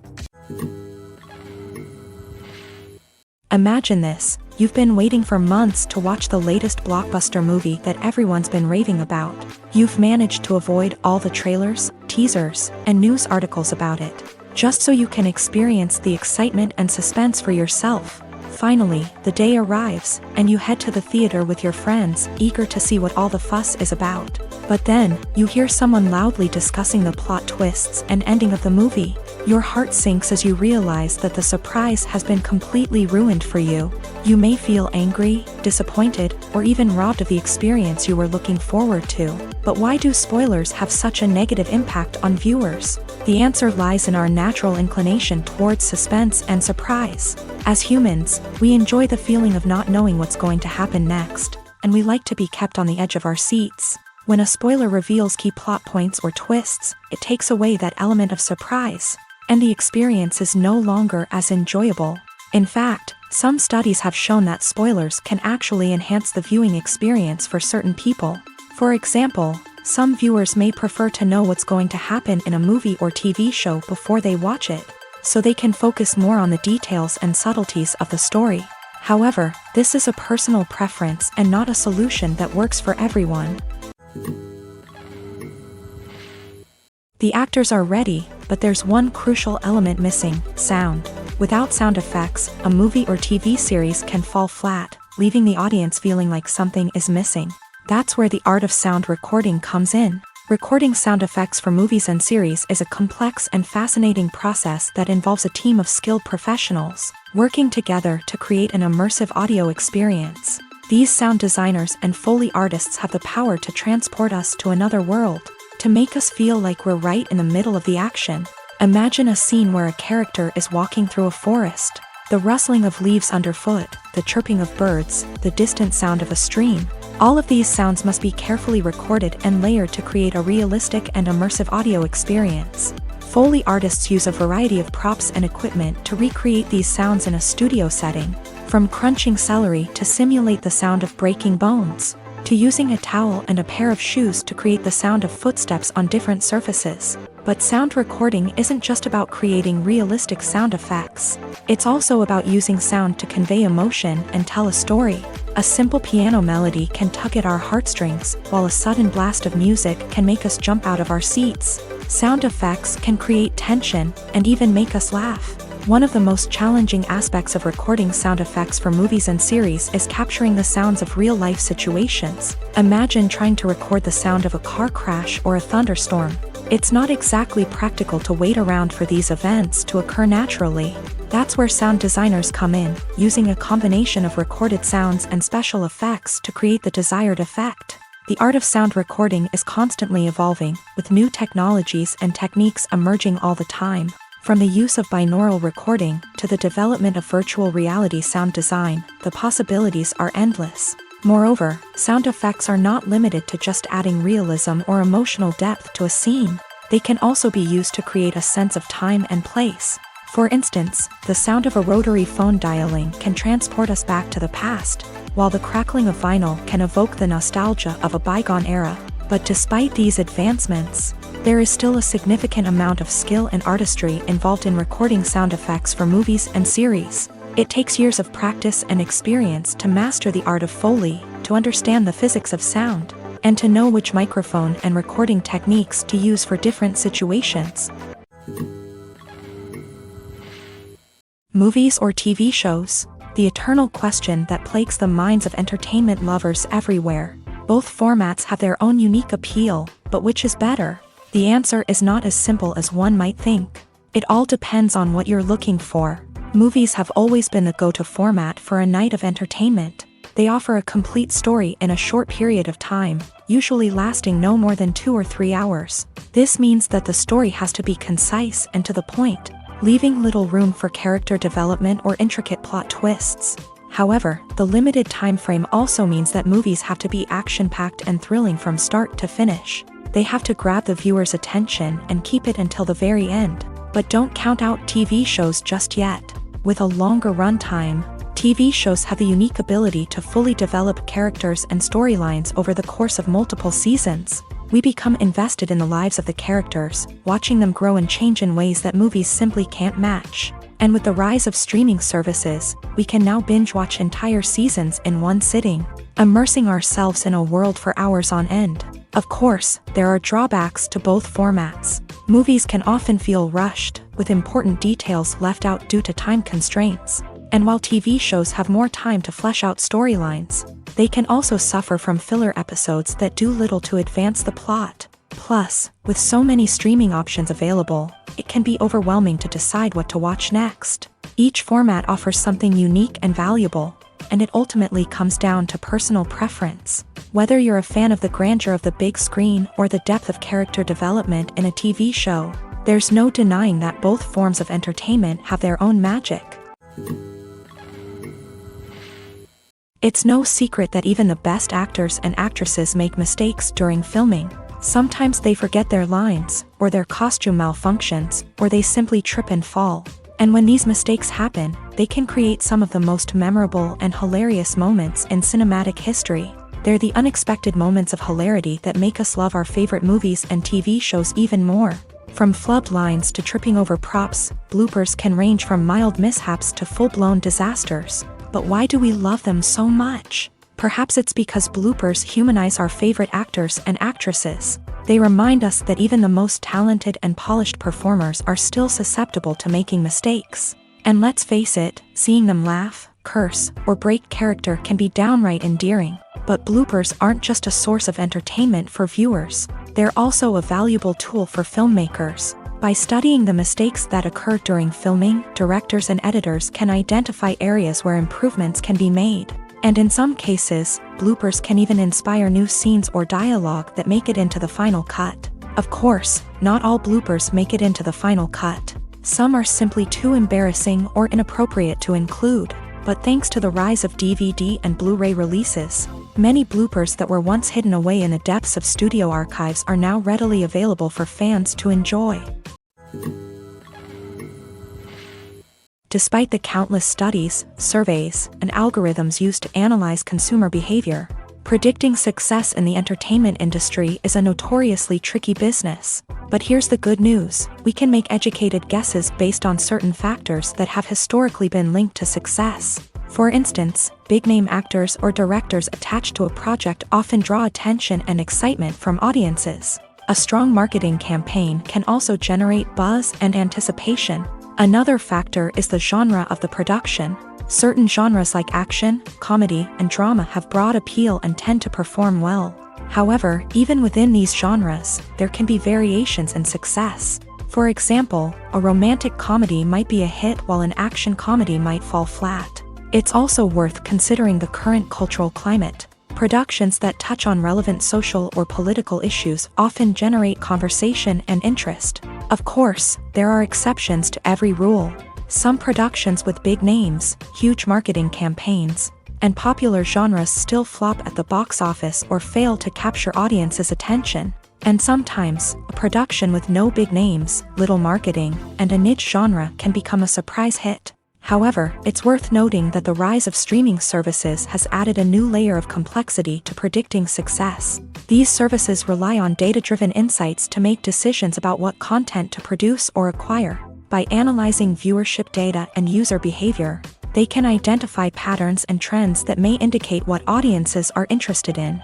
Speaker 1: Imagine this: you've been waiting for months to watch the latest blockbuster movie that everyone's been raving about. You've managed to avoid all the trailers, teasers, and news articles about it, just so you can experience the excitement and suspense for yourself. Finally, the day arrives, and you head to the theater with your friends, eager to see what all the fuss is about. But then, you hear someone loudly discussing the plot twists and ending of the movie. Your heart sinks as you realize that the surprise has been completely ruined for you. You may feel angry, disappointed, or even robbed of the experience you were looking forward to. But why do spoilers have such a negative impact on viewers? The answer lies in our natural inclination towards suspense and surprise. As humans, we enjoy the feeling of not knowing what's going to happen next, and we like to be kept on the edge of our seats. When a spoiler reveals key plot points or twists, it takes away that element of surprise, and the experience is no longer as enjoyable. In fact, some studies have shown that spoilers can actually enhance the viewing experience for certain people. For example, some viewers may prefer to know what's going to happen in a movie or TV show before they watch it, so they can focus more on the details and subtleties of the story. However, this is a personal preference and not a solution that works for everyone. The actors are ready, but there's one crucial element missing: sound. Without sound effects, a movie or TV series can fall flat, leaving the audience feeling like something is missing. That's where the art of sound recording comes in. Recording sound effects for movies and series is a complex and fascinating process that involves a team of skilled professionals working together to create an immersive audio experience. These sound designers and Foley artists have the power to transport us to another world, to make us feel like we're right in the middle of the action. Imagine a scene where a character is walking through a forest. The rustling of leaves underfoot, the chirping of birds, the distant sound of a stream. All of these sounds must be carefully recorded and layered to create a realistic and immersive audio experience. Foley artists use a variety of props and equipment to recreate these sounds in a studio setting, from crunching celery to simulate the sound of breaking bones, to using a towel and a pair of shoes to create the sound of footsteps on different surfaces. But sound recording isn't just about creating realistic sound effects. It's also about using sound to convey emotion and tell a story. A simple piano melody can tug at our heartstrings, while a sudden blast of music can make us jump out of our seats. Sound effects can create tension and even make us laugh. One of the most challenging aspects of recording sound effects for movies and series is capturing the sounds of real-life situations. Imagine trying to record the sound of a car crash or a thunderstorm. It's not exactly practical to wait around for these events to occur naturally. That's where sound designers come in, using a combination of recorded sounds and special effects to create the desired effect. The art of sound recording is constantly evolving, with new technologies and techniques emerging all the time. From the use of binaural recording to the development of virtual reality sound design, the possibilities are endless. Moreover, sound effects are not limited to just adding realism or emotional depth to a scene. They can also be used to create a sense of time and place. For instance, the sound of a rotary phone dialing can transport us back to the past, while the crackling of vinyl can evoke the nostalgia of a bygone era. But despite these advancements, there is still a significant amount of skill and artistry involved in recording sound effects for movies and series. It takes years of practice and experience to master the art of Foley, to understand the physics of sound, and to know which microphone and recording techniques to use for different situations. Movies or TV shows? The eternal question that plagues the minds of entertainment lovers everywhere. Both formats have their own unique appeal, but which is better? The answer is not as simple as one might think. It all depends on what you're looking for. Movies have always been the go-to format for a night of entertainment. They offer a complete story in a short period of time, usually lasting no more than 2 or 3 hours. This means that the story has to be concise and to the point, leaving little room for character development or intricate plot twists. However, the limited time frame also means that movies have to be action-packed and thrilling from start to finish. They have to grab the viewer's attention and keep it until the very end. But don't count out TV shows just yet. With a longer runtime, TV shows have the unique ability to fully develop characters and storylines over the course of multiple seasons. We become invested in the lives of the characters, watching them grow and change in ways that movies simply can't match. And with the rise of streaming services, we can now binge-watch entire seasons in one sitting, immersing ourselves in a world for hours on end. Of course, there are drawbacks to both formats. Movies can often feel rushed, with important details left out due to time constraints. And while TV shows have more time to flesh out storylines, they can also suffer from filler episodes that do little to advance the plot. Plus, with so many streaming options available, it can be overwhelming to decide what to watch next. Each format offers something unique and valuable, and it ultimately comes down to personal preference. Whether you're a fan of the grandeur of the big screen or the depth of character development in a TV show, there's no denying that both forms of entertainment have their own magic. It's no secret that even the best actors and actresses make mistakes during filming. Sometimes they forget their lines, or their costume malfunctions, or they simply trip and fall. And when these mistakes happen, they can create some of the most memorable and hilarious moments in cinematic history. They're the unexpected moments of hilarity that make us love our favorite movies and TV shows even more. From flubbed lines to tripping over props, bloopers can range from mild mishaps to full-blown disasters. But why do we love them so much? Perhaps it's because bloopers humanize our favorite actors and actresses. They remind us that even the most talented and polished performers are still susceptible to making mistakes. And let's face it, seeing them laugh, curse, or break character can be downright endearing. But bloopers aren't just a source of entertainment for viewers. They're also a valuable tool for filmmakers. By studying the mistakes that occur during filming, directors and editors can identify areas where improvements can be made. And in some cases, bloopers can even inspire new scenes or dialogue that make it into the final cut. Of course, not all bloopers make it into the final cut. Some are simply too embarrassing or inappropriate to include. But thanks to the rise of DVD and Blu-ray releases, many bloopers that were once hidden away in the depths of studio archives are now readily available for fans to enjoy. Despite the countless studies, surveys, and algorithms used to analyze consumer behavior, predicting success in the entertainment industry is a notoriously tricky business. But here's the good news: we can make educated guesses based on certain factors that have historically been linked to success. For instance, big-name actors or directors attached to a project often draw attention and excitement from audiences. A strong marketing campaign can also generate buzz and anticipation. Another factor is the genre of the production. Certain genres like action, comedy, and drama have broad appeal and tend to perform well. However, even within these genres, there can be variations in success. For example, a romantic comedy might be a hit while an action comedy might fall flat. It's also worth considering the current cultural climate. Productions that touch on relevant social or political issues often generate conversation and interest. Of course, there are exceptions to every rule. Some productions with big names, huge marketing campaigns, and popular genres still flop at the box office or fail to capture audiences' attention. And sometimes, a production with no big names, little marketing, and a niche genre can become a surprise hit. However, it's worth noting that the rise of streaming services has added a new layer of complexity to predicting success. These services rely on data-driven insights to make decisions about what content to produce or acquire. By analyzing viewership data and user behavior, they can identify patterns and trends that may indicate what audiences are interested in.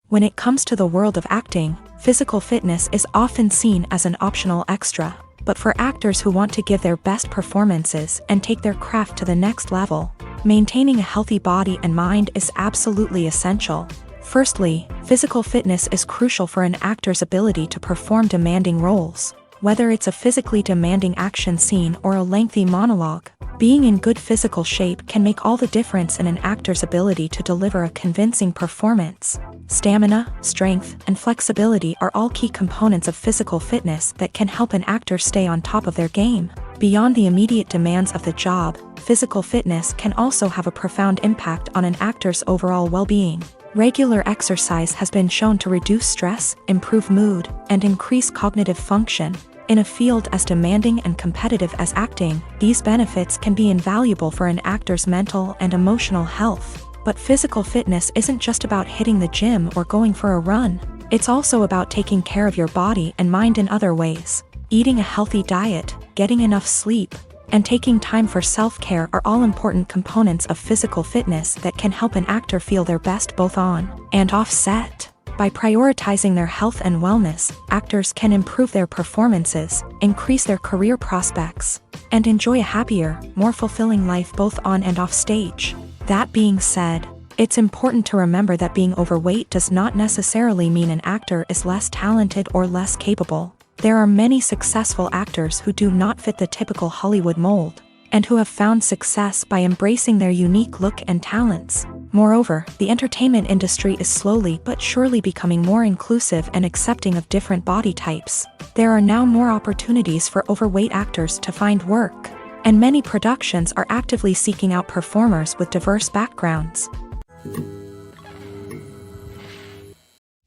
Speaker 1: When it comes to the world of acting, physical fitness is often seen as an optional extra. But for actors who want to give their best performances and take their craft to the next level, maintaining a healthy body and mind is absolutely essential. Firstly, physical fitness is crucial for an actor's ability to perform demanding roles. Whether it's a physically demanding action scene or a lengthy monologue, being in good physical shape can make all the difference in an actor's ability to deliver a convincing performance. Stamina, strength, and flexibility are all key components of physical fitness that can help an actor stay on top of their game. Beyond the immediate demands of the job, physical fitness can also have a profound impact on an actor's overall well-being. Regular exercise has been shown to reduce stress, improve mood, and increase cognitive function. In a field as demanding and competitive as acting, these benefits can be invaluable for an actor's mental and emotional health. But physical fitness isn't just about hitting the gym or going for a run. It's also about taking care of your body and mind in other ways. Eating a healthy diet, getting enough sleep, and taking time for self-care are all important components of physical fitness that can help an actor feel their best both on and off set. By prioritizing their health and wellness, actors can improve their performances, increase their career prospects, and enjoy a happier, more fulfilling life both on and off stage. That being said, it's important to remember that being overweight does not necessarily mean an actor is less talented or less capable. There are many successful actors who do not fit the typical Hollywood mold, and who have found success by embracing their unique look and talents. Moreover, the entertainment industry is slowly but surely becoming more inclusive and accepting of different body types. There are now more opportunities for overweight actors to find work, and many productions are actively seeking out performers with diverse backgrounds.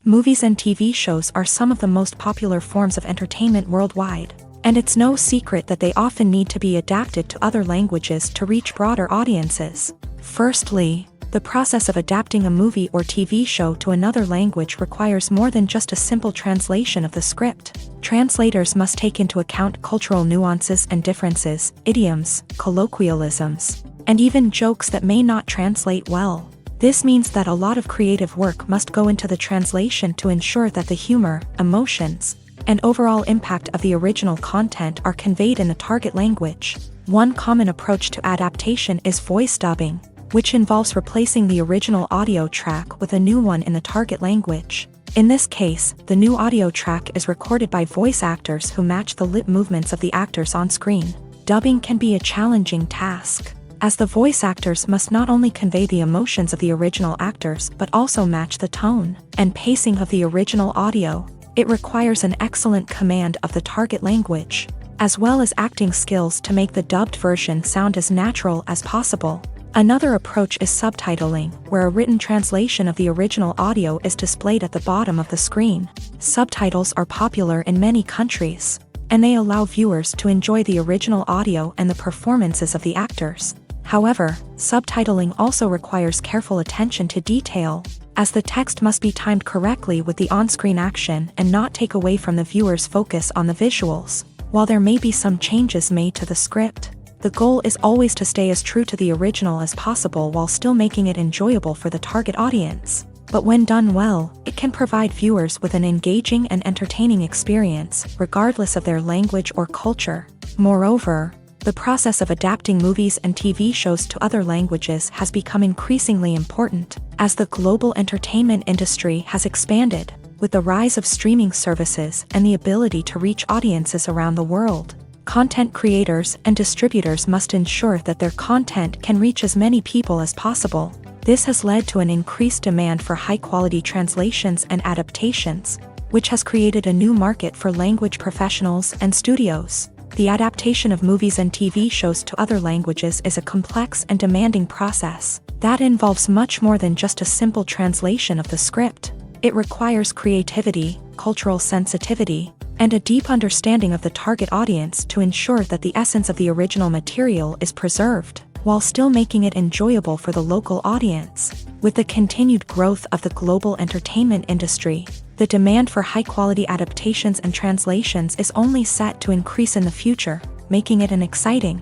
Speaker 1: Movies and TV shows are some of the most popular forms of entertainment worldwide, and it's no secret that they often need to be adapted to other languages to reach broader audiences. Firstly, the process of adapting a movie or TV show to another language requires more than just a simple translation of the script. Translators must take into account cultural nuances and differences, idioms, colloquialisms, and even jokes that may not translate well. This means that a lot of creative work must go into the translation to ensure that the humor, emotions, and overall impact of the original content are conveyed in the target language. One common approach to adaptation is voice dubbing, which involves replacing the original audio track with a new one in the target language. In this case, the new audio track is recorded by voice actors who match the lip movements of the actors on screen. Dubbing can be a challenging task, as the voice actors must not only convey the emotions of the original actors but also match the tone and pacing of the original audio. It requires an excellent command of the target language, as well as acting skills to make the dubbed version sound as natural as possible. Another approach is subtitling, where a written translation of the original audio is displayed at the bottom of the screen. Subtitles are popular in many countries, and they allow viewers to enjoy the original audio and the performances of the actors. However, subtitling also requires careful attention to detail, as the text must be timed correctly with the on-screen action and not take away from the viewer's focus on the visuals. While there may be some changes made to the script, the goal is always to stay as true to the original as possible while still making it enjoyable for the target audience. But when done well, it can provide viewers with an engaging and entertaining experience, regardless of their language or culture. Moreover, the process of adapting movies and TV shows to other languages has become increasingly important, as the global entertainment industry has expanded, with the rise of streaming services and the ability to reach audiences around the world. Content creators and distributors must ensure that their content can reach as many people as possible. This has led to an increased demand for high-quality translations and adaptations, which has created a new market for language professionals and studios. The adaptation of movies and TV shows to other languages is a complex and demanding process that involves much more than just a simple translation of the script. It requires creativity, cultural sensitivity, and a deep understanding of the target audience to ensure that the essence of the original material is preserved, while still making it enjoyable for the local audience. With the continued growth of the global entertainment industry, the demand for high-quality adaptations and translations is only set to increase in the future, making it an exciting.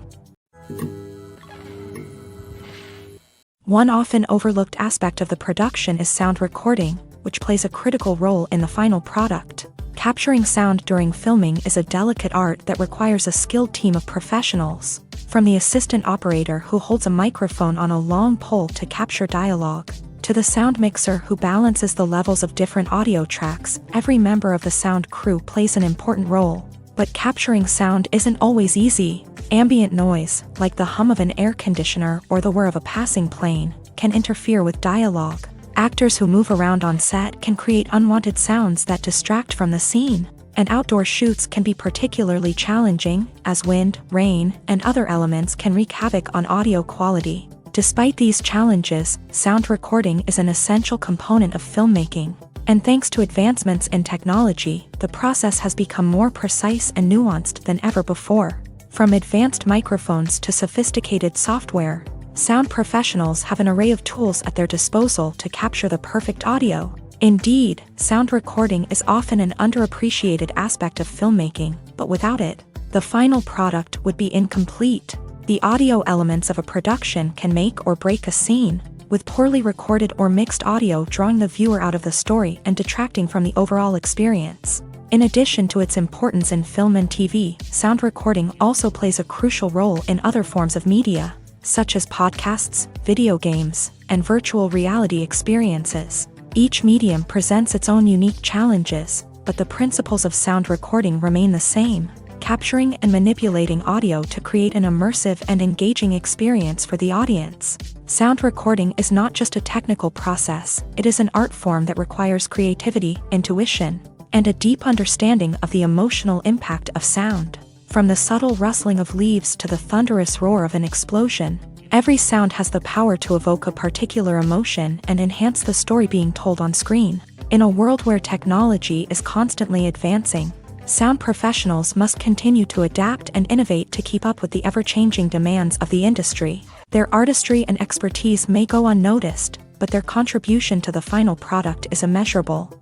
Speaker 1: One often overlooked aspect of the production is sound recording, which plays a critical role in the final product. Capturing sound during filming is a delicate art that requires a skilled team of professionals, from the assistant operator who holds a microphone on a long pole to capture dialogue, To the sound mixer who balances the levels of different audio tracks, every member of the sound crew plays an important role. But capturing sound isn't always easy. Ambient noise, like the hum of an air conditioner or the whir of a passing plane, can interfere with dialogue. Actors who move around on set can create unwanted sounds that distract from the scene. And outdoor shoots can be particularly challenging, as wind, rain, and other elements can wreak havoc on audio quality. Despite these challenges, sound recording is an essential component of filmmaking. And thanks to advancements in technology, the process has become more precise and nuanced than ever before. From advanced microphones to sophisticated software, sound professionals have an array of tools at their disposal to capture the perfect audio. Indeed, sound recording is often an underappreciated aspect of filmmaking, but without it, the final product would be incomplete. The audio elements of a production can make or break a scene, with poorly recorded or mixed audio drawing the viewer out of the story and detracting from the overall experience. In addition to its importance in film and TV, sound recording also plays a crucial role in other forms of media, such as podcasts, video games, and virtual reality experiences. Each medium presents its own unique challenges, but the principles of sound recording remain the same: capturing and manipulating audio to create an immersive and engaging experience for the audience. Sound recording is not just a technical process, it is an art form that requires creativity, intuition, and a deep understanding of the emotional impact of sound. From the subtle rustling of leaves to the thunderous roar of an explosion, every sound has the power to evoke a particular emotion and enhance the story being told on screen. In a world where technology is constantly advancing, sound professionals must continue to adapt and innovate to keep up with the ever-changing demands of the industry. Their artistry and expertise may go unnoticed, but their contribution to the final product is immeasurable.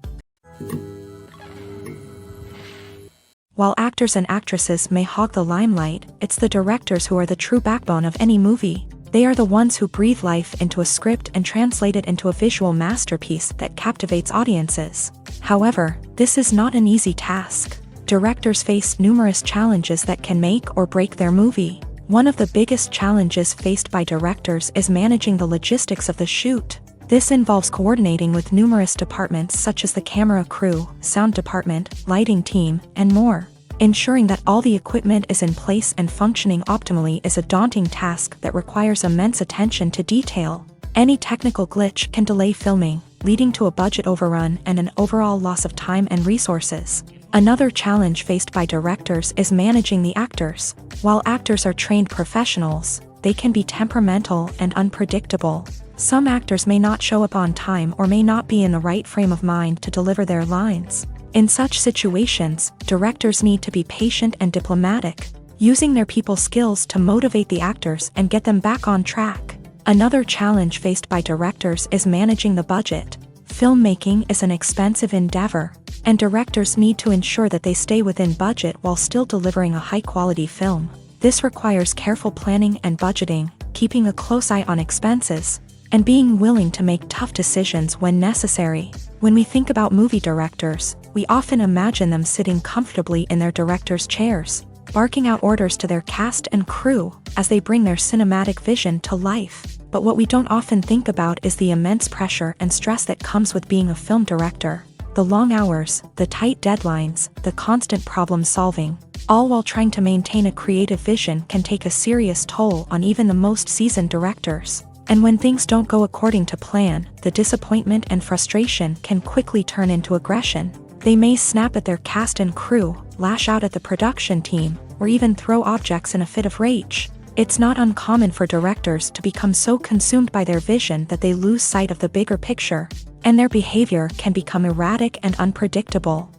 Speaker 1: While actors and actresses may hog the limelight, it's the directors who are the true backbone of any movie. They are the ones who breathe life into a script and translate it into a visual masterpiece that captivates audiences. However, this is not an easy task. Directors face numerous challenges that can make or break their movie. One of the biggest challenges faced by directors is managing the logistics of the shoot. This involves coordinating with numerous departments such as the camera crew, sound department, lighting team, and more. Ensuring that all the equipment is in place and functioning optimally is a daunting task that requires immense attention to detail. Any technical glitch can delay filming, leading to a budget overrun and an overall loss of time and resources. Another challenge faced by directors is managing the actors. While actors are trained professionals, they can be temperamental and unpredictable. Some actors may not show up on time or may not be in the right frame of mind to deliver their lines. In such situations, directors need to be patient and diplomatic, using their people skills to motivate the actors and get them back on track. Another challenge faced by directors is managing the budget. Filmmaking is an expensive endeavor, and directors need to ensure that they stay within budget while still delivering a high-quality film. This requires careful planning and budgeting, keeping a close eye on expenses, and being willing to make tough decisions when necessary. When we think about movie directors, we often imagine them sitting comfortably in their director's chairs, barking out orders to their cast and crew as they bring their cinematic vision to life. But what we don't often think about is the immense pressure and stress that comes with being a film director. The long hours, the tight deadlines, the constant problem solving, all while trying to maintain a creative vision can take a serious toll on even the most seasoned directors. And when things don't go according to plan, the disappointment and frustration can quickly turn into aggression. They may snap at their cast and crew, lash out at the production team, or even throw objects in a fit of rage. It's not uncommon for directors to become so consumed by their vision that they lose sight of the bigger picture, and their behavior can become erratic and unpredictable.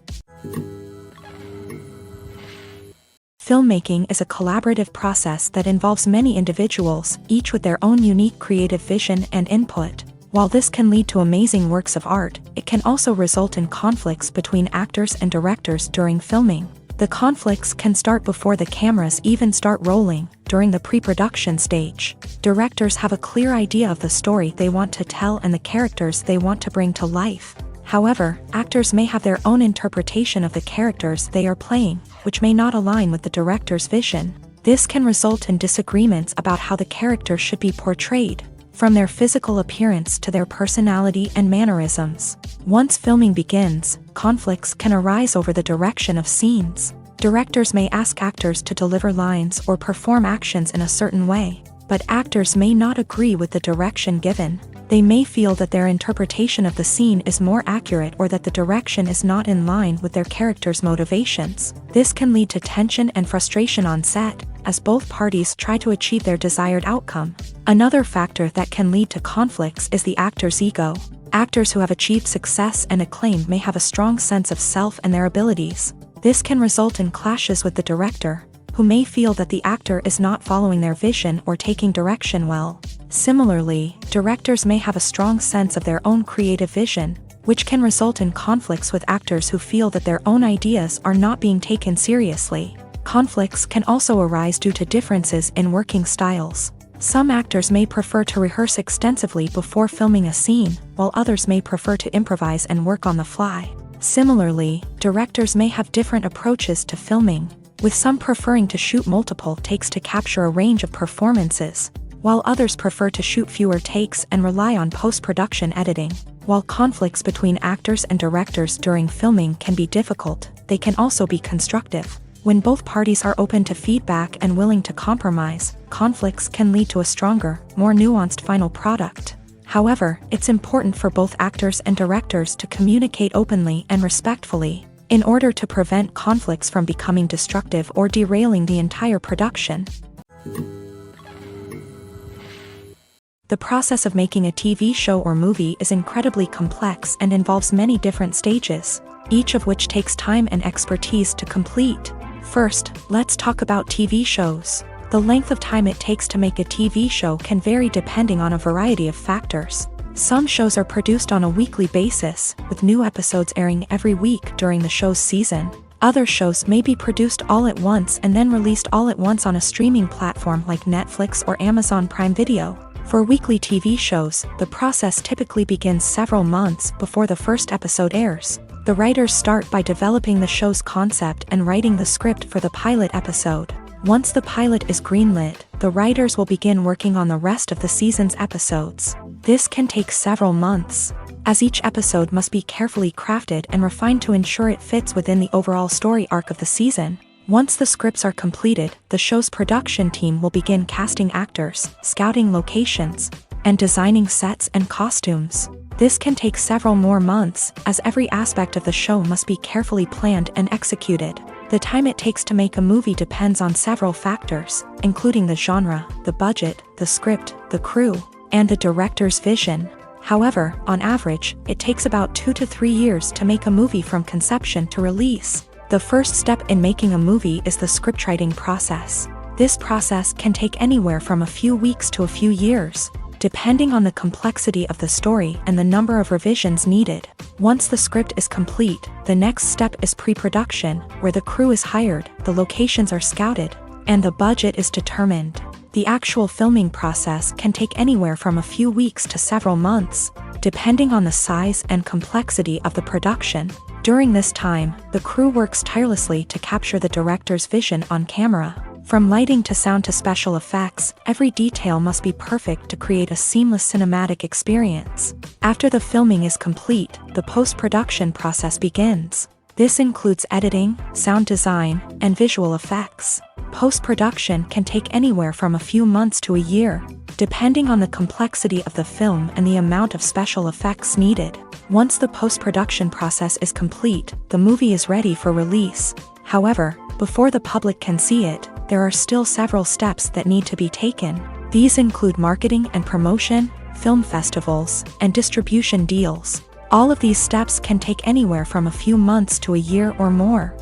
Speaker 1: Filmmaking is a collaborative process that involves many individuals, each with their own unique creative vision and input. While this can lead to amazing works of art, it can also result in conflicts between actors and directors during filming. The conflicts can start before the cameras even start rolling, during the pre-production stage. Directors have a clear idea of the story they want to tell and the characters they want to bring to life. However, actors may have their own interpretation of the characters they are playing, which may not align with the director's vision. This can result in disagreements about how the character should be portrayed. from their physical appearance to their personality and mannerisms. Once filming begins, conflicts can arise over the direction of scenes. Directors may ask actors to deliver lines or perform actions in a certain way, but actors may not agree with the direction given. They may feel that their interpretation of the scene is more accurate or that the direction is not in line with their character's motivations. This can lead to tension and frustration on set, as both parties try to achieve their desired outcome. Another factor that can lead to conflicts is the actor's ego. Actors who have achieved success and acclaim may have a strong sense of self and their abilities. This can result in clashes with the director, who may feel that the actor is not following their vision or taking direction well. Similarly, directors may have a strong sense of their own creative vision, which can result in conflicts with actors who feel that their own ideas are not being taken seriously. Conflicts can also arise due to differences in working styles. Some actors may prefer to rehearse extensively before filming a scene, while others may prefer to improvise and work on the fly. Similarly, directors may have different approaches to filming, with some preferring to shoot multiple takes to capture a range of performances, while others prefer to shoot fewer takes and rely on post-production editing. While conflicts between actors and directors during filming can be difficult, they can also be constructive. When both parties are open to feedback and willing to compromise, conflicts can lead to a stronger, more nuanced final product. However, it's important for both actors and directors to communicate openly and respectfully, in order to prevent conflicts from becoming destructive or derailing the entire production. The process of making a TV show or movie is incredibly complex and involves many different stages, each of which takes time and expertise to complete. First, let's talk about TV shows. The length of time it takes to make a TV show can vary depending on a variety of factors. Some shows are produced on a weekly basis, with new episodes airing every week during the show's season. Other shows may be produced all at once and then released all at once on a streaming platform like Netflix or Amazon Prime Video. For weekly TV shows, the process typically begins several months before the first episode airs. The writers start by developing the show's concept and writing the script for the pilot episode. Once the pilot is greenlit, the writers will begin working on the rest of the season's episodes. This can take several months, as each episode must be carefully crafted and refined to ensure it fits within the overall story arc of the season. Once the scripts are completed, the show's production team will begin casting actors, scouting locations, and designing sets and costumes. This can take several more months, as every aspect of the show must be carefully planned and executed. The time it takes to make a movie depends on several factors, including the genre, the budget, the script, the crew, and the director's vision. However, on average, it takes about 2 to 3 years to make a movie from conception to release. The first step in making a movie is the scriptwriting process. This process can take anywhere from a few weeks to a few years, depending on the complexity of the story and the number of revisions needed. Once the script is complete, the next step is pre-production, where the crew is hired, the locations are scouted, and the budget is determined. The actual filming process can take anywhere from a few weeks to several months, depending on the size and complexity of the production. During this time, the crew works tirelessly to capture the director's vision on camera. From lighting to sound to special effects, every detail must be perfect to create a seamless cinematic experience. After the filming is complete, the post-production process begins. This includes editing, sound design, and visual effects. Post-production can take anywhere from a few months to a year, depending on the complexity of the film and the amount of special effects needed. Once the post-production process is complete, the movie is ready for release. However, before the public can see it, there are still several steps that need to be taken. These include marketing and promotion, film festivals, and distribution deals. All of these steps can take anywhere from a few months to a year or more.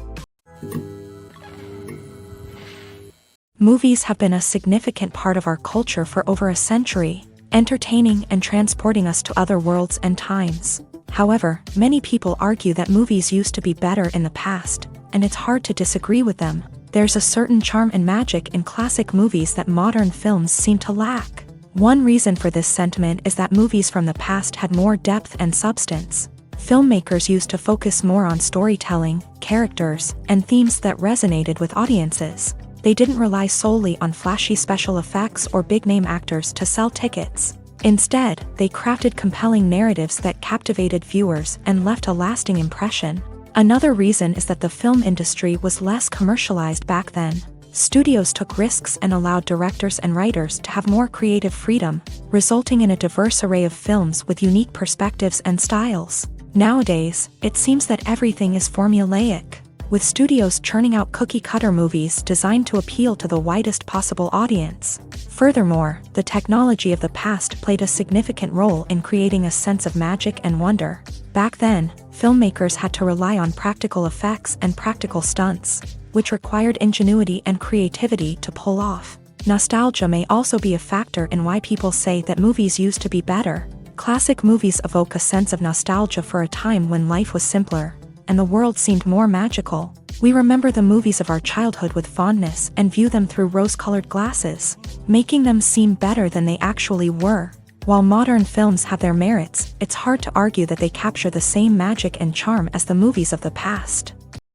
Speaker 1: Movies have been a significant part of our culture for over a century, entertaining and transporting us to other worlds and times. However, many people argue that movies used to be better in the past, and it's hard to disagree with them. There's a certain charm and magic in classic movies that modern films seem to lack. One reason for this sentiment is that movies from the past had more depth and substance. Filmmakers used to focus more on storytelling, characters, and themes that resonated with audiences. They didn't rely solely on flashy special effects or big-name actors to sell tickets. Instead, they crafted compelling narratives that captivated viewers and left a lasting impression. Another reason is that the film industry was less commercialized back then. Studios took risks and allowed directors and writers to have more creative freedom, resulting in a diverse array of films with unique perspectives and styles. Nowadays, it seems that everything is formulaic, with studios churning out cookie-cutter movies designed to appeal to the widest possible audience. Furthermore, the technology of the past played a significant role in creating a sense of magic and wonder. Back then, filmmakers had to rely on practical effects and practical stunts, which required ingenuity and creativity to pull off. Nostalgia may also be a factor in why people say that movies used to be better. Classic movies evoke a sense of nostalgia for a time when life was simpler, and the world seemed more magical. We remember the movies of our childhood with fondness and view them through rose-colored glasses, making them seem better than they actually were. While modern films have their merits, it's hard to argue that they capture the same magic and charm as the movies of the past.